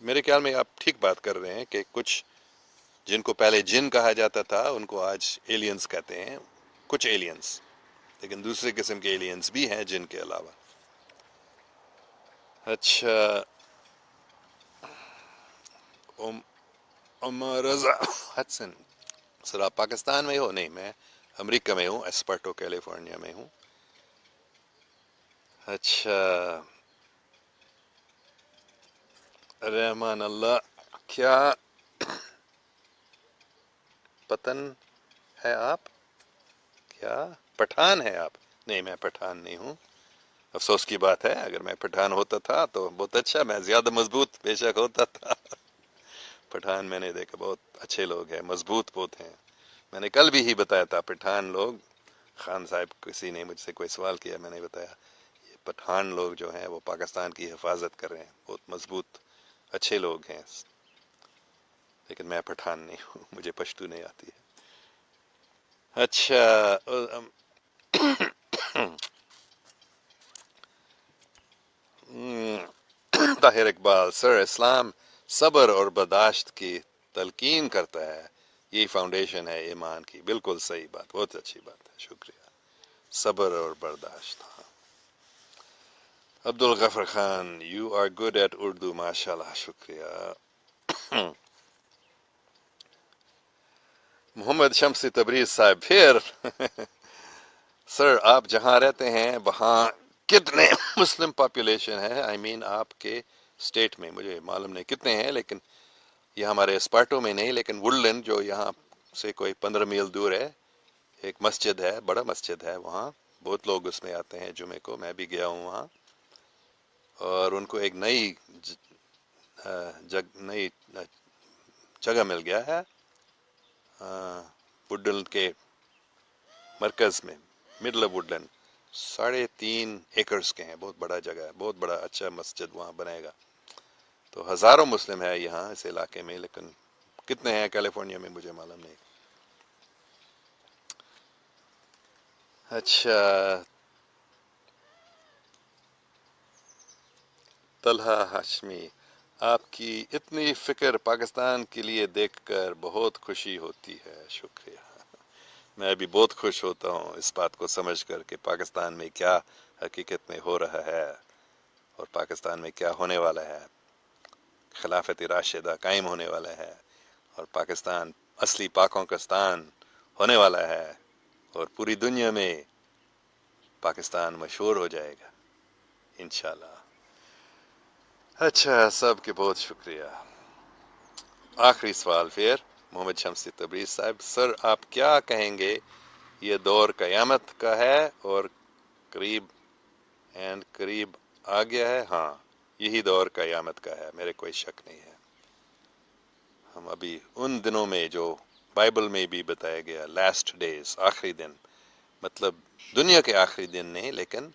میرے خیال میں آپ ٹھیک بات کر رہے ہیں کہ کچھ جن کو پہلے جن کہا جاتا تھا ان کو آج ایلینس کہتے ہیں، کچھ ایلینس. لیکن دوسرے قسم کے ایلینس بھی ہیں جن کے علاوہ. اچھا. عمر رضا ہڈسن، سر آپ پاکستان میں ہو؟ نہیں، میں امریکہ میں ہوں، ایسپرٹو کیلیفورنیا میں ہوں. اچھا. رحمان اللہ، کیا پتن ہے آپ؟ کیا پٹھان ہے آپ؟ نہیں، میں پٹھان نہیں ہوں. افسوس کی بات ہے، اگر میں پٹھان ہوتا تھا تو بہت اچھا، میں زیادہ مضبوط بے شک ہوتا تھا. پٹھان میں نے دیکھا بہت اچھے لوگ ہیں، مضبوط بہت ہیں. میں نے کل بھی ہی بتایا تھا پٹھان لوگ، خان صاحب کسی نے مجھ سے کوئی سوال کیا، میں نے بتایا یہ پٹھان لوگ جو ہیں وہ پاکستان کی حفاظت کر رہے ہیں، بہت مضبوط اچھے لوگ ہیں. لیکن میں پٹھان نہیں ہوں، مجھے پشتو نہیں آتی ہے. اچھا. طاہر اقبال، سر اسلام صبر اور برداشت کی تلقین کرتا ہے، یہی فاؤنڈیشن ہے ایمان کی. بالکل صحیح بات، بہت اچھی بات ہے، شکریہ. صبر اور برداشت. ہاں. Abdul Ghaffar Khan, you are good at Urdu, ماشاء اللہ، شکریہ. محمد شمسی تبریز صاحب، پھر سر آپ جہاں رہتے ہیں وہاں کتنے مسلم پاپولیشن ہے؟ آئی مین آپ کے اسٹیٹ میں، مجھے معلوم نہیں کتنے ہیں، لیکن یہ ہمارے اسپارٹو میں نہیں، لیکن وڈلینڈ جو یہاں سے کوئی 15 میل دور ہے، ایک مسجد ہے، بڑا مسجد ہے وہاں، بہت لوگ اس میں آتے ہیں جمعے کو. میں بھی گیا ہوں وہاں، اور ان کو ایک نئی جگہ مل گیا ہے وڈلینڈ کے مرکز میں، مڈل آف وڈلینڈ. 3.5 ایکڑز کے ہیں، بہت بڑا جگہ ہے، بہت بڑا اچھا مسجد وہاں بنے گا. تو ہزاروں مسلم ہے یہاں اس علاقے میں، لیکن کتنے ہیں کیلیفورنیا میں مجھے معلوم نہیں. اچھا. طلحہ ہاشمی، آپ کی اتنی فکر پاکستان کے لیے دیکھ کر بہت خوشی ہوتی ہے. شکریہ. میں بھی بہت خوش ہوتا ہوں اس بات کو سمجھ کر کہ پاکستان میں کیا حقیقت میں ہو رہا ہے، اور پاکستان میں کیا ہونے والا ہے. خلافت راشدہ قائم ہونے والا ہے، اور پاکستان اصلی پاکوں کا ستان ہونے والا ہے، اور پوری دنیا میں پاکستان مشہور ہو جائے گا انشاءاللہ. اچھا، سب کے بہت شکریہ. آخری سوال پھر محمد شمسی تبریز صاحب، سر آپ کیا کہیں گے یہ دور قیامت کا ہے اور قریب آ گیا ہے؟ ہاں، یہی دور قیامت کا ہے، میرے کوئی شک نہیں ہے. ہم ابھی ان دنوں میں جو بائبل میں بھی بتایا گیا، لاسٹ ڈیز، آخری دن، مطلب دنیا کے آخری دن نہیں، لیکن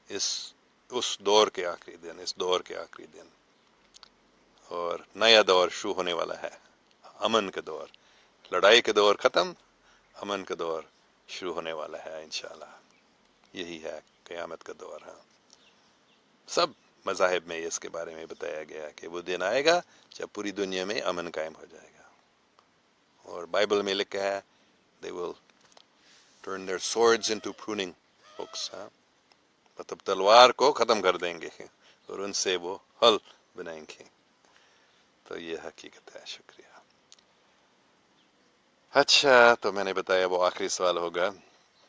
اس دور کے آخری دن، اس دور کے آخری دن، اور نیا دور شروع ہونے والا ہے، امن کا دور. لڑائی کا دور ختم، امن کا دور شروع ہونے والا ہے انشاءاللہ. یہی ہے قیامت کا دور. ہاں، سب مذاہب میں اس کے بارے میں بتایا گیا کہ وہ دن آئے گا جب پوری دنیا میں امن قائم ہو جائے گا. اور بائبل میں لکھا ہے they will turn their swords into pruning hooks. ہاں مطلب تلوار کو ختم کر دیں گے اور ان سے وہ حل بنائیں گے. تو یہ حقیقت ہے. شکریہ. اچھا تو میں نے بتایا وہ آخری سوال ہوگا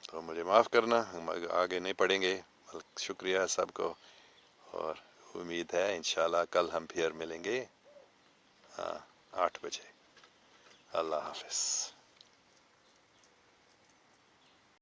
تو مجھے معاف کرنا، ہم آگے نہیں پڑھیں گے. شکریہ سب کو، اور امید ہے انشاءاللہ کل ہم پھر ملیں گے 8 بجے. اللہ حافظ.